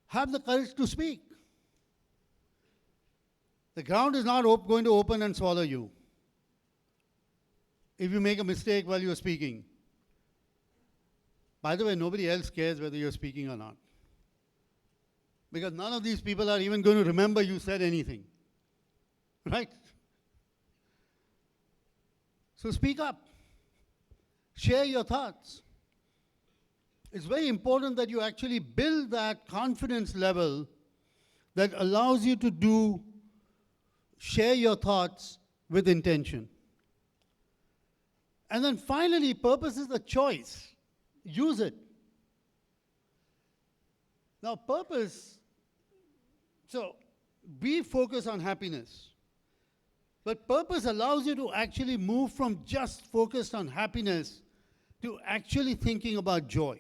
Have the courage to speak. The ground is not going to open and swallow you if you make a mistake while you're speaking. By the way, nobody else cares whether you're speaking or not, because none of these people are even going to remember you said anything. right? So speak up. Share your thoughts. It's very important that you actually build that confidence level that allows you to share your thoughts with intention. And then finally, purpose is a choice. Use it. Now, purpose, so we focus on happiness. But purpose allows you to actually move from just focused on happiness to actually thinking about joy.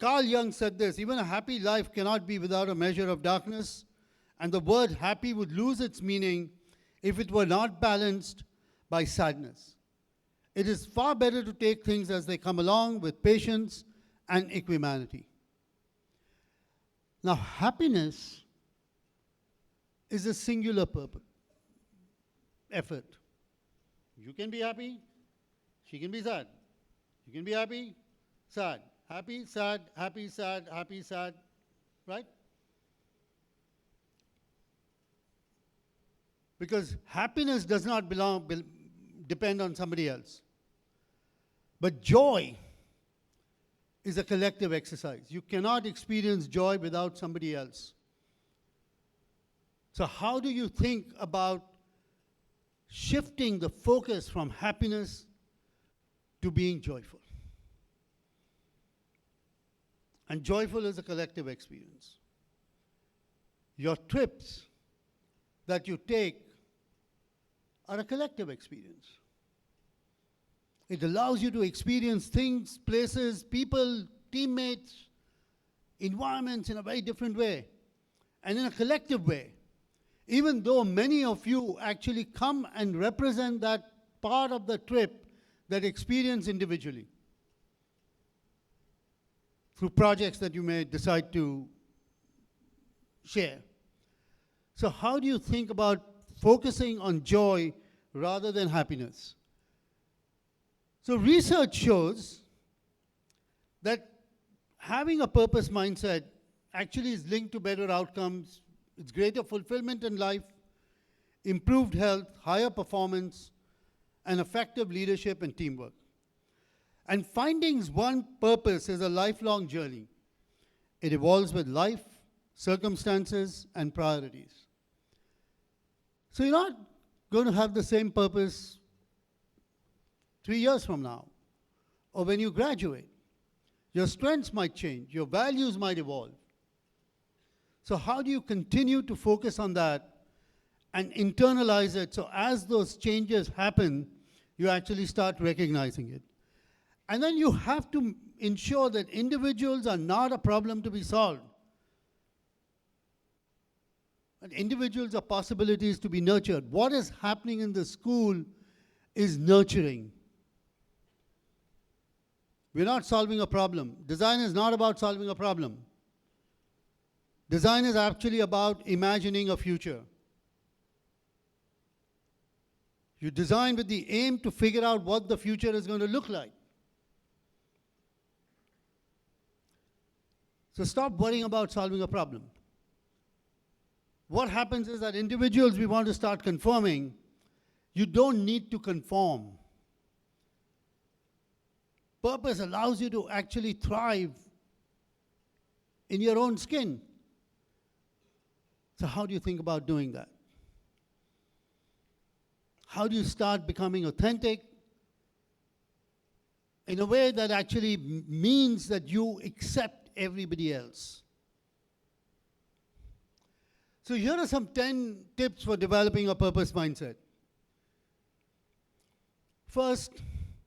Carl Jung said this, even a happy life cannot be without a measure of darkness, and the word happy would lose its meaning if it were not balanced by sadness. It is far better to take things as they come along with patience and equanimity. Now, happiness is a singular purpose, effort. You can be happy, she can be sad. You can be happy, sad. Happy, sad, happy, sad, happy, sad, right? Because happiness does not depend on somebody else. But joy is a collective exercise. You cannot experience joy without somebody else. So how do you think about shifting the focus from happiness to being joyful? And joyful is a collective experience. Your trips that you take are a collective experience. It allows you to experience things, places, people, teammates, environments in a very different way and in a collective way. Even though many of you actually come and represent that part of the trip that experience individually through projects that you may decide to share. So how do you think about focusing on joy rather than happiness? So research shows that having a purpose mindset actually is linked to better outcomes, it's greater fulfillment in life, improved health, higher performance, and effective leadership and teamwork. And finding one purpose is a lifelong journey. It evolves with life, circumstances, and priorities. So you're not going to have the same purpose 3 years from now, or when you graduate. Your strengths might change, your values might evolve. So how do you continue to focus on that and internalize it so as those changes happen, you actually start recognizing it? And then you have to ensure that individuals are not a problem to be solved. And individuals are possibilities to be nurtured. What is happening in the school is nurturing. We're not solving a problem. Design is not about solving a problem. Design is actually about imagining a future. You design with the aim to figure out what the future is going to look like. So stop worrying about solving a problem. What happens is that individuals we want to start conforming, you don't need to conform. Purpose allows you to actually thrive in your own skin. So how do you think about doing that? How do you start becoming authentic in a way that actually means that you accept everybody else? So here are some 10 tips for developing a purpose mindset. First,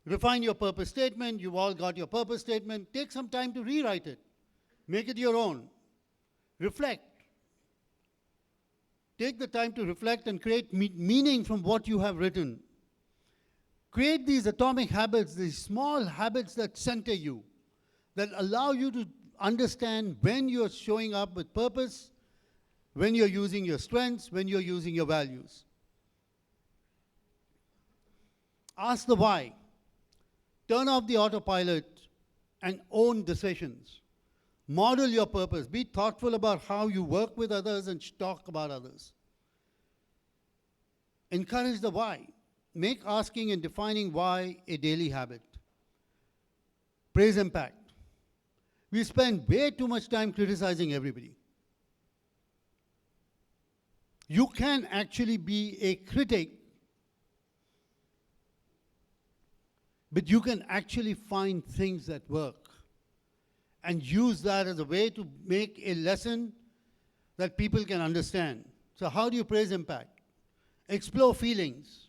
refine your purpose statement. You've all got your purpose statement. Take some time to rewrite it. Make it your own. Reflect. Take the time to reflect and create meaning from what you have written. Create these atomic habits, these small habits that center you, that allow you to understand when you're showing up with purpose, when you're using your strengths, when you're using your values. Ask the why. Turn off the autopilot and own decisions. Model your purpose. Be thoughtful about how you work with others and talk about others. Encourage the why. Make asking and defining why a daily habit. Praise impact. We spend way too much time criticizing everybody. You can actually be a critic, but you can actually find things that work and use that as a way to make a lesson that people can understand. So how do you praise impact? Explore feelings,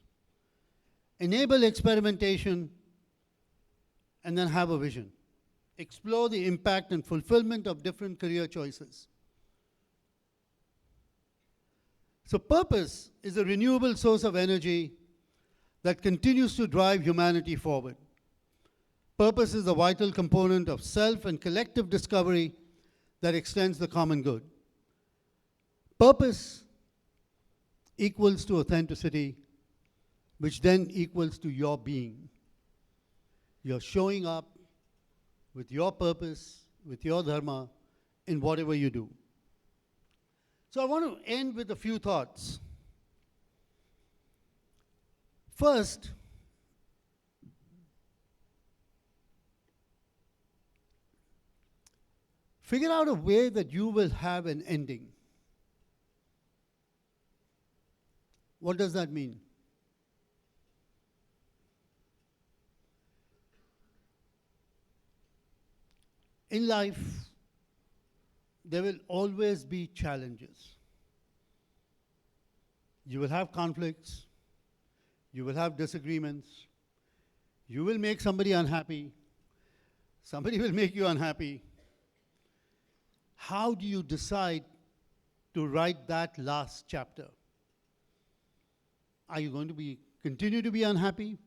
enable experimentation, and then have a vision. Explore the impact and fulfillment of different career choices. So purpose is a renewable source of energy that continues to drive humanity forward. Purpose is a vital component of self and collective discovery that extends the common good. Purpose equals to authenticity, which then equals to your being. You're showing up with your purpose, with your dharma, in whatever you do. So I want to end with a few thoughts. First, figure out a way that you will have an ending. What does that mean? In life, there will always be challenges. You will have conflicts. You will have disagreements. You will make somebody unhappy. Somebody will make you unhappy. How do you decide to write that last chapter? Are you going to continue to be unhappy?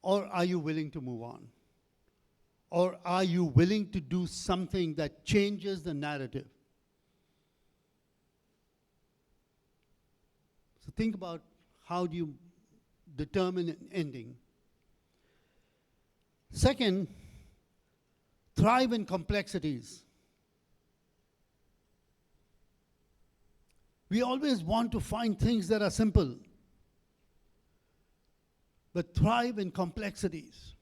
Or are you willing to move on? Or are you willing to do something that changes the narrative? So think about how do you determine an ending. Second, thrive in complexities. We always want to find things that are simple, but thrive in complexities,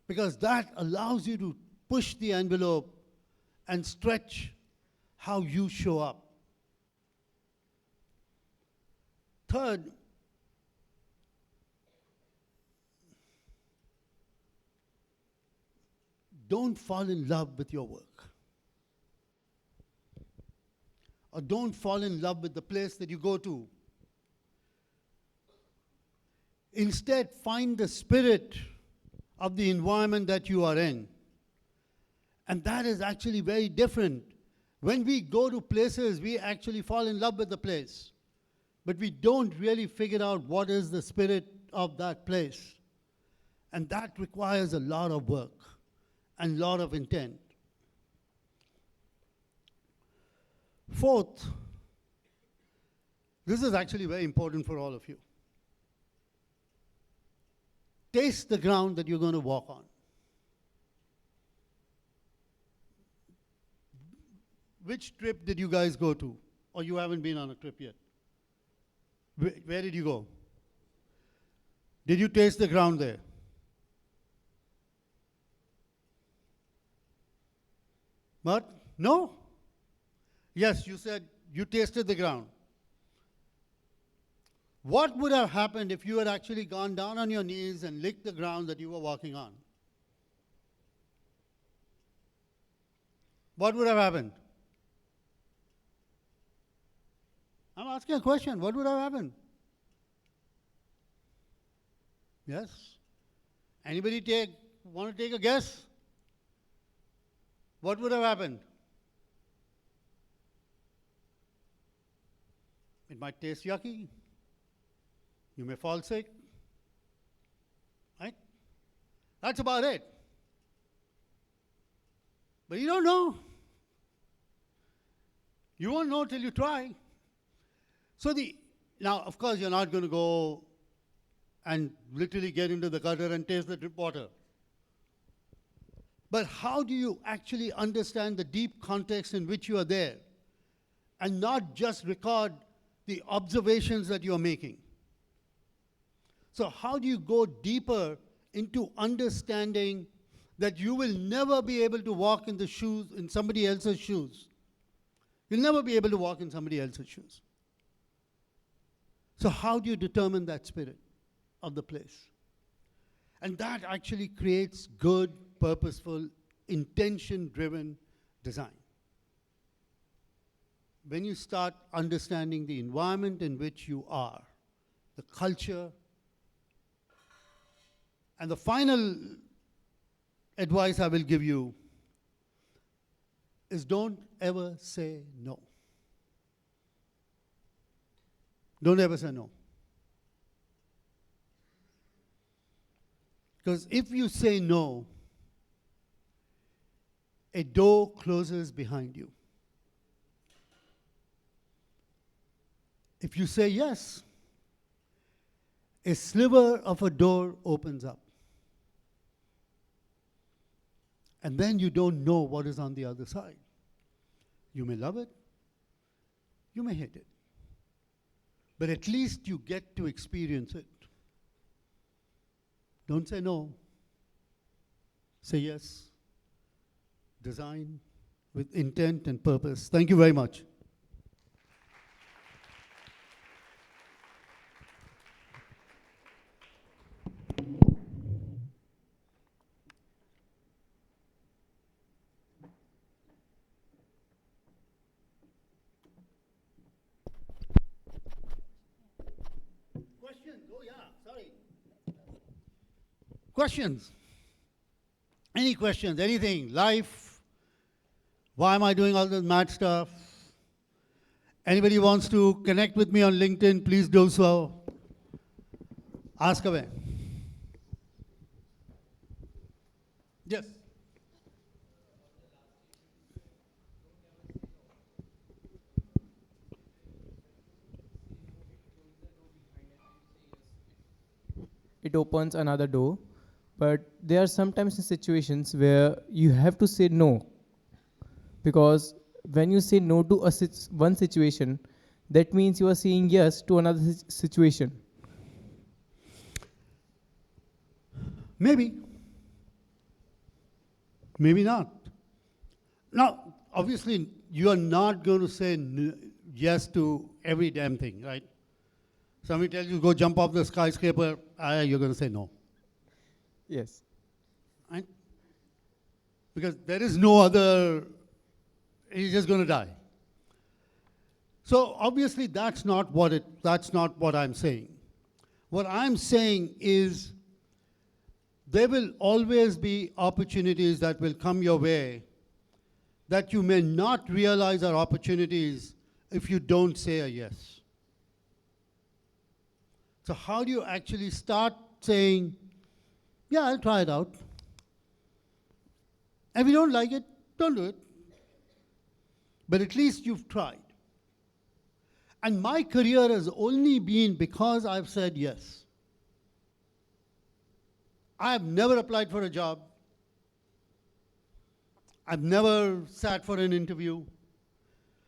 because that allows you to push the envelope and stretch how you show up. Third, don't fall in love with your work. Or don't fall in love with the place that you go to. Instead, find the spirit of the environment that you are in. And that is actually very different. When we go to places, we actually fall in love with the place. But we don't really figure out what is the spirit of that place. And that requires a lot of work and a lot of intent. Fourth, this is actually very important for all of you. Taste the ground that you're going to walk on. Which trip did you guys go to? Or you haven't been on a trip yet? Where did you go? Did you taste the ground there? What? No? Yes, you said you tasted the ground. What would have happened if you had actually gone down on your knees and licked the ground that you were walking on? What would have happened? I'm asking a question. What would have happened? Yes? Anybody want to take a guess? What would have happened? It might taste yucky. You may fall sick. Right? That's about it. But you don't know. You won't know till you try. So now, of course, you're not going to go and literally get into the gutter and taste the drip water. But how do you actually understand the deep context in which you are there and not just record the observations that you're making. So how do you go deeper into understanding that you will never be able to walk in the shoes, in somebody else's shoes? You'll never be able to walk in somebody else's shoes. So how do you determine that spirit of the place? And that actually creates good, purposeful, intention-driven design. When you start understanding the environment in which you are, the culture, and the final advice I will give you is don't ever say no. Don't ever say no. Because if you say no, a door closes behind you. If you say yes, a sliver of a door opens up. And then you don't know what is on the other side. You may love it, you may hate it. But at least you get to experience it. Don't say no. Say yes. Design with intent and purpose. Thank you very much. Questions? Oh yeah, sorry. Questions? Any questions? Anything? Life? Why am I doing all this mad stuff? Anybody wants to connect with me on LinkedIn, please do so. Ask away. Yes. It opens another door. But there are sometimes situations where you have to say no. Because when you say no to one situation, that means you are saying yes to another situation. Maybe. Maybe not. Now, obviously, you are not going to say yes to every damn thing, right? Somebody tells you go jump off the skyscraper, you're going to say no. Yes. Right? Because there is no other, he's just going to die. So obviously that's not what I'm saying. What I'm saying is there will always be opportunities that will come your way that you may not realize are opportunities if you don't say a yes. So how do you actually start saying, yeah, I'll try it out. If you don't like it, don't do it. But at least you've tried. And my career has only been because I've said yes. I've never applied for a job. I've never sat for an interview.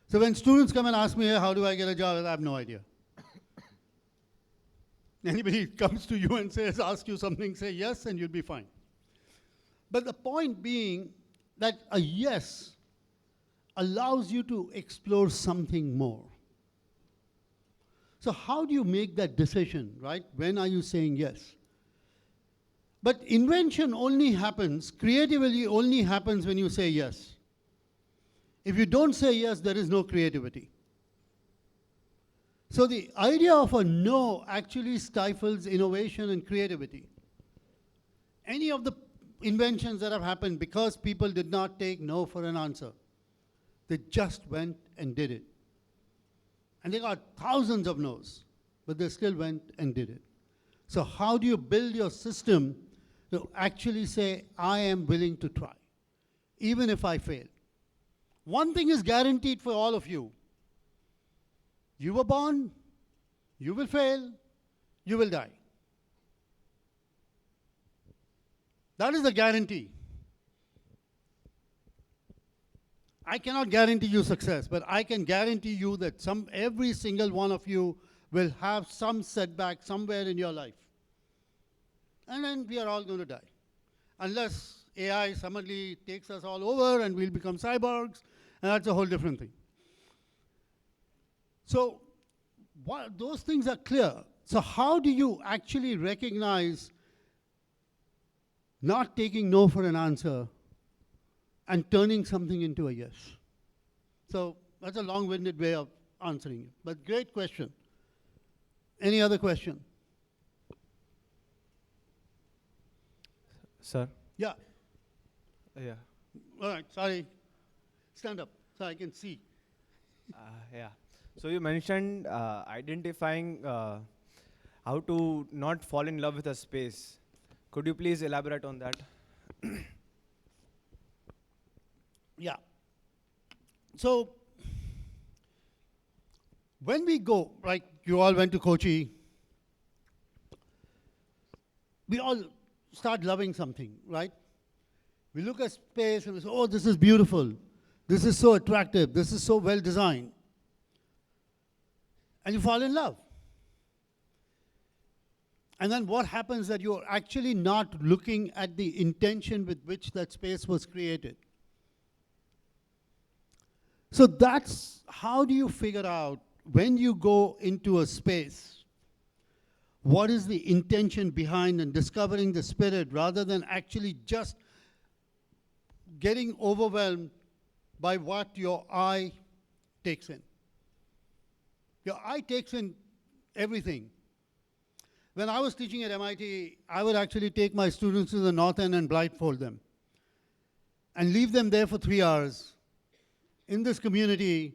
So when students come and ask me, hey, how do I get a job? I have no idea. Anybody comes to you and says, ask you something, say yes, and you'll be fine. But the point being that a yes allows you to explore something more. So how do you make that decision, right? When are you saying yes? But invention only happens, creativity only happens when you say yes. If you don't say yes, there is no creativity. So the idea of a no actually stifles innovation and creativity. Any of the inventions that have happened because people did not take no for an answer. They just went and did it. And they got thousands of no's, but they still went and did it. So how do you build your system to actually say, I am willing to try, even if I fail? One thing is guaranteed for all of you. You were born, you will fail, you will die. That is the guarantee. I cannot guarantee you success, but I can guarantee you that every single one of you will have some setback somewhere in your life. And then we are all going to die. Unless AI suddenly takes us all over and we'll become cyborgs, and that's a whole different thing. So those things are clear. So how do you actually recognize not taking no for an answer and turning something into a yes? So that's a long-winded way of answering it, but great question. Any other question? Sir? Yeah. Yeah. All right, sorry. Stand up so I can see. Yeah. So you mentioned identifying how to not fall in love with a space. Could you please elaborate on that? Yeah. So when we go, like you all went to Kochi, we all start loving something, right? We look at space and we say, oh, this is beautiful. This is so attractive. This is so well designed. And you fall in love. And then what happens that you're actually not looking at the intention with which that space was created. So that's how do you figure out when you go into a space, what is the intention behind and discovering the spirit rather than actually just getting overwhelmed by what your eye takes in. Your eye takes in everything. When I was teaching at MIT, I would actually take my students to the north end and blindfold them and leave them there for 3 hours in this community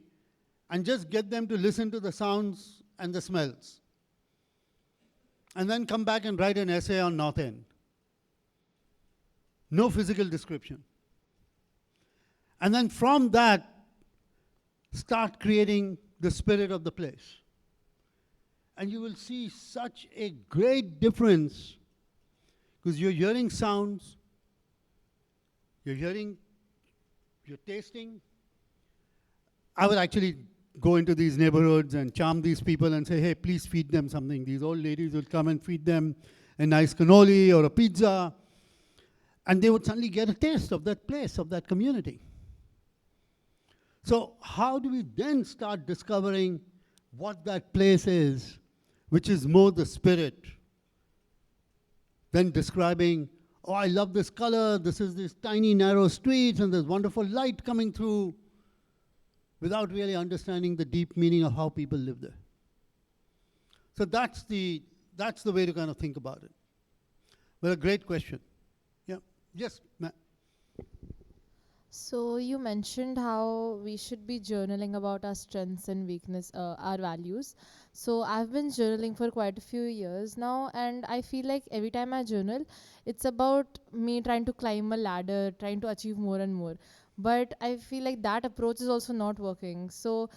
and just get them to listen to the sounds and the smells. And then come back and write an essay on North End. No physical description. And then from that, start creating the spirit of the place. And you will see such a great difference because you're hearing sounds, you're tasting. I would actually go into these neighborhoods and charm these people and say, hey, please feed them something. These old ladies would come and feed them a nice cannoli or a pizza, and they would suddenly get a taste of that place, of that community. So how do we then start discovering what that place is, which is more the spirit than describing, oh, I love this color, this is this tiny narrow streets and there's wonderful light coming through, without really understanding the deep meaning of how people live there. So that's the way to kind of think about it. But a great question. Yeah. Yes, Matt. So you mentioned how we should be journaling about our strengths and weakness, our values. So I've been journaling for quite a few years now, and I feel like every time I journal, it's about me trying to climb a ladder, trying to achieve more and more. But I feel like that approach is also not working. So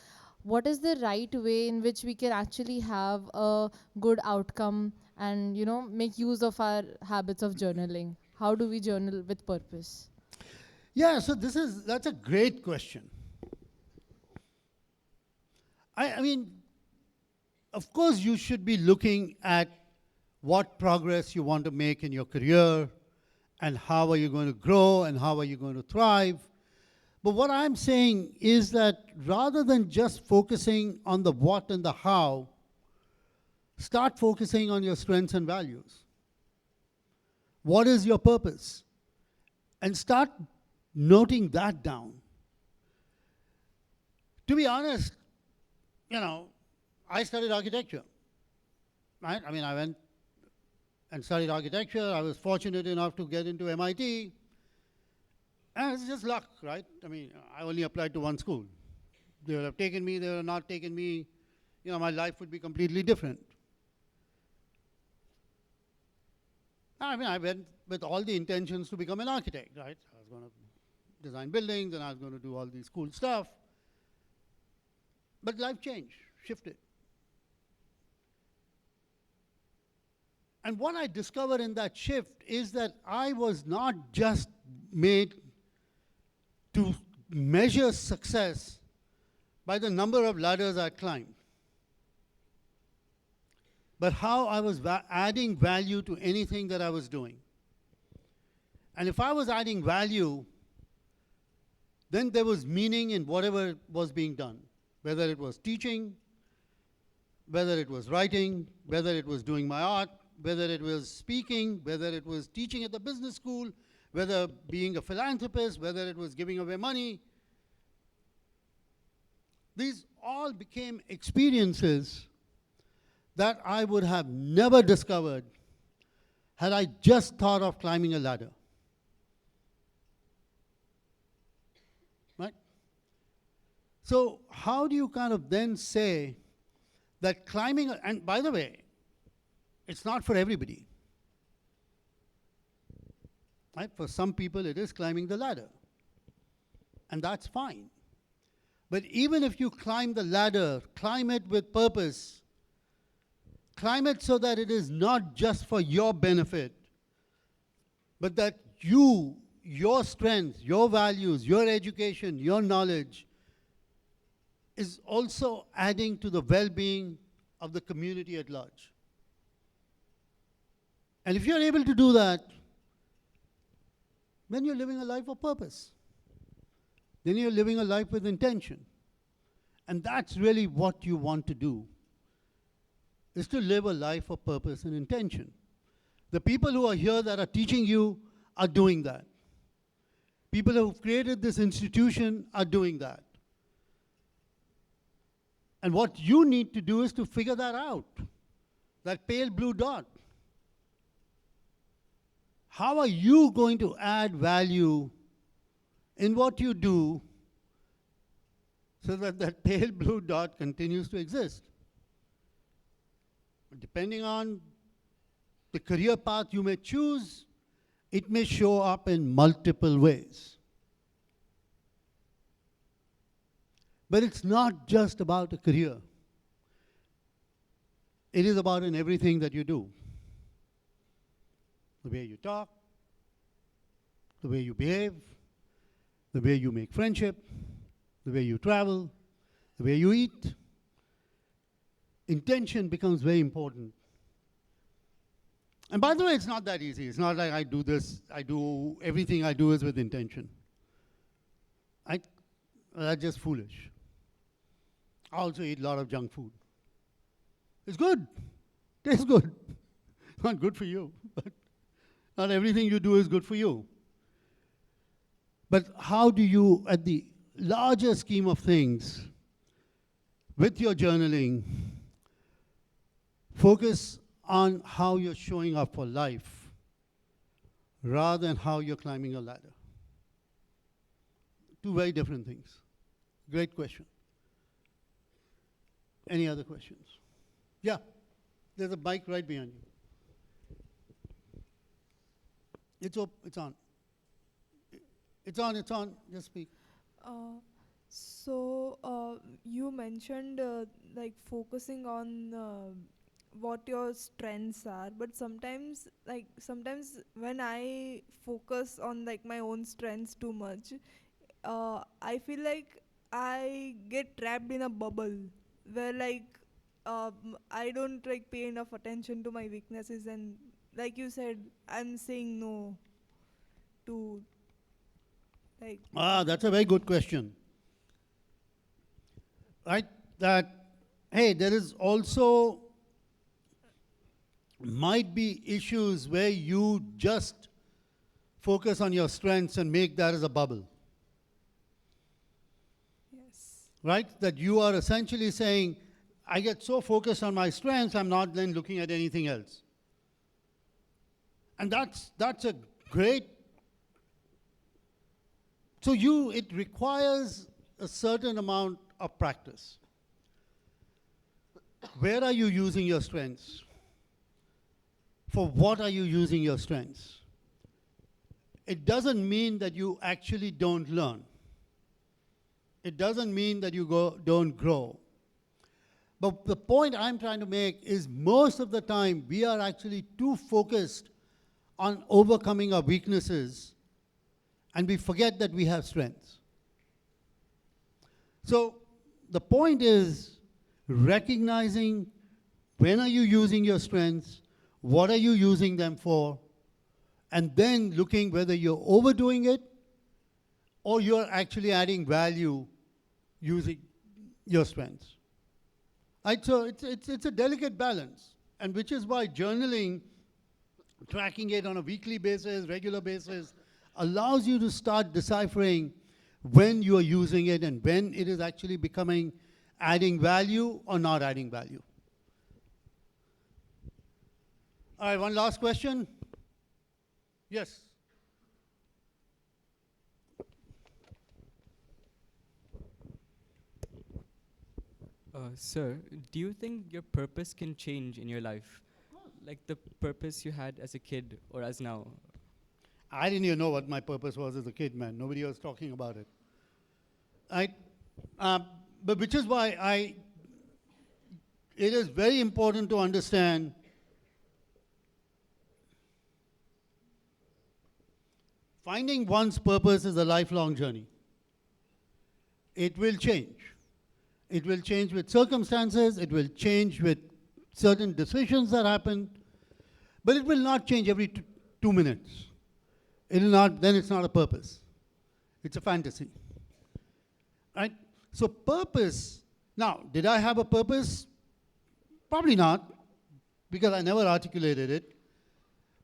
what is the right way in which we can actually have a good outcome and, you know, make use of our habits of journaling? How do we journal with purpose? Yeah, so that's a great question. I mean, of course you should be looking at what progress you want to make in your career and how are you going to grow and how are you going to thrive. But what I'm saying is that rather than just focusing on the what and the how, start focusing on your strengths and values. What is your purpose? And start noting that down. To be honest, you know, I studied architecture, right? I mean, I went and studied architecture. I was fortunate enough to get into MIT. And it's just luck, right? I mean, I only applied to one school. They would have taken me, they would have not taken me. You know, my life would be completely different. I mean, I went with all the intentions to become an architect, right? I was going to design buildings and I was going to do all this cool stuff. But life changed, shifted. And what I discovered in that shift is that I was not just made to measure success by the number of ladders I climbed, but how I was adding value to anything that I was doing. And if I was adding value, then there was meaning in whatever was being done, whether it was teaching, whether it was writing, whether it was doing my art, whether it was speaking, whether it was teaching at the business school, whether being a philanthropist, whether it was giving away money. These all became experiences that I would have never discovered had I just thought of climbing a ladder. Right? So how do you kind of then say that climbing, and by the way, it's not for everybody. Right? For some people, it is climbing the ladder. And that's fine. But even if you climb the ladder, climb it with purpose. Climb it so that it is not just for your benefit, but that you, your strength, your values, your education, your knowledge is also adding to the well-being of the community at large. And if you're able to do that, then you're living a life of purpose. Then you're living a life with intention. And that's really what you want to do, is to live a life of purpose and intention. The people who are here that are teaching you are doing that. People who've created this institution are doing that. And what you need to do is to figure that out, that pale blue dot. How are you going to add value in what you do so that that pale blue dot continues to exist? Depending on the career path you may choose, it may show up in multiple ways. But it's not just about a career. It is about in everything that you do. The way you talk, the way you behave, the way you make friendship, the way you travel, the way you eat. Intention becomes very important. And by the way, it's not that easy. It's not like I do this, everything I do is with intention. That's just foolish. I also eat a lot of junk food. It's good. Tastes good. It's not good for you, but not everything you do is good for you. But how do you, at the larger scheme of things, with your journaling, focus on how you're showing up for life rather than how you're climbing a ladder? Two very different things. Great question. Any other questions? Yeah, there's a mic right behind you. It's on. It's on. Just speak. You mentioned like focusing on what your strengths are, but sometimes when I focus on like my own strengths too much, I feel like I get trapped in a bubble where I don't like pay enough attention to my weaknesses, and like you said, I'm saying no to like. That's a very good question. Right? That, hey, there is also might be issues where you just focus on your strengths and make that as a bubble. Yes. Right? That you are essentially saying, I get so focused on my strengths, I'm not then looking at anything else. And that's a great. So it requires a certain amount of practice. Where are you using your strengths? For what are you using your strengths? It doesn't mean that you actually don't learn. It doesn't mean that you don't grow. But the point I'm trying to make is most of the time we are actually too focused on overcoming our weaknesses, and we forget that we have strengths. So the point is recognizing when are you using your strengths, what are you using them for, and then looking whether you're overdoing it or you're actually adding value using your strengths. Right? So it's a delicate balance, and which is why journaling, tracking it on a weekly basis, regular basis, allows you to start deciphering when you are using it and when it is actually becoming adding value or not adding value. All right, one last question. Yes. Sir, do you think your purpose can change in your life? Like the purpose you had as a kid or as now? I didn't even know what my purpose was as a kid, man. Nobody was talking about it. But which is why it is very important to understand finding one's purpose is a lifelong journey. It will change. It will change with circumstances, it will change with certain decisions that happen, but it will not change every 2 minutes. It will not, then it's not a purpose. It's a fantasy. Right? So purpose, now, did I have a purpose? Probably not, because I never articulated it.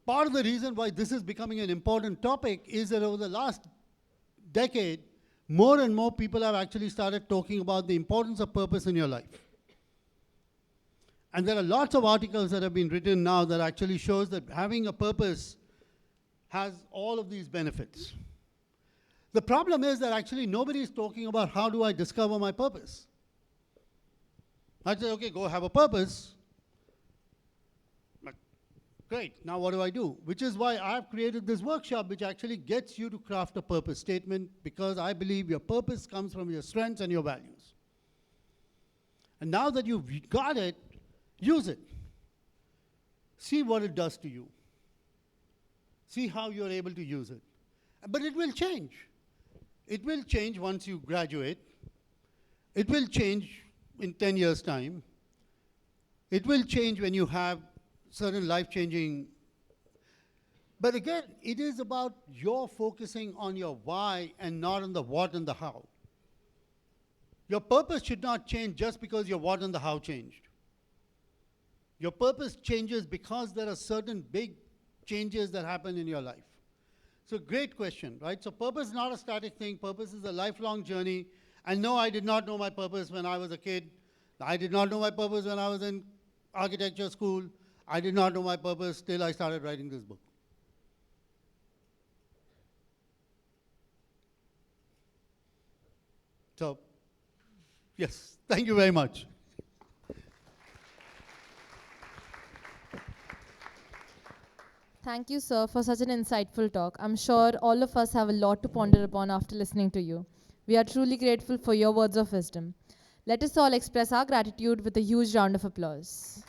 Part of the reason why this is becoming an important topic is that over the last decade, more and more people have actually started talking about the importance of purpose in your life. And there are lots of articles that have been written now that actually shows that having a purpose has all of these benefits. The problem is that actually nobody is talking about how do I discover my purpose. I say, okay, go have a purpose. But great, now what do I do? Which is why I've created this workshop which actually gets you to craft a purpose statement, because I believe your purpose comes from your strengths and your values. And now that you've got it, use it. See what it does to you. See how you're able to use it. But it will change. It will change once you graduate. It will change in 10 years' time. It will change when you have certain life-changing. But again, it is about your focusing on your why and not on the what and the how. Your purpose should not change just because your what and the how changed. Your purpose changes because there are certain big changes that happen in your life. So great question, right? So purpose is not a static thing. Purpose is a lifelong journey. And no, I did not know my purpose when I was a kid. I did not know my purpose when I was in architecture school. I did not know my purpose till I started writing this book. So, yes, thank you very much. Thank you, sir, for such an insightful talk. I'm sure all of us have a lot to ponder upon after listening to you. We are truly grateful for your words of wisdom. Let us all express our gratitude with a huge round of applause.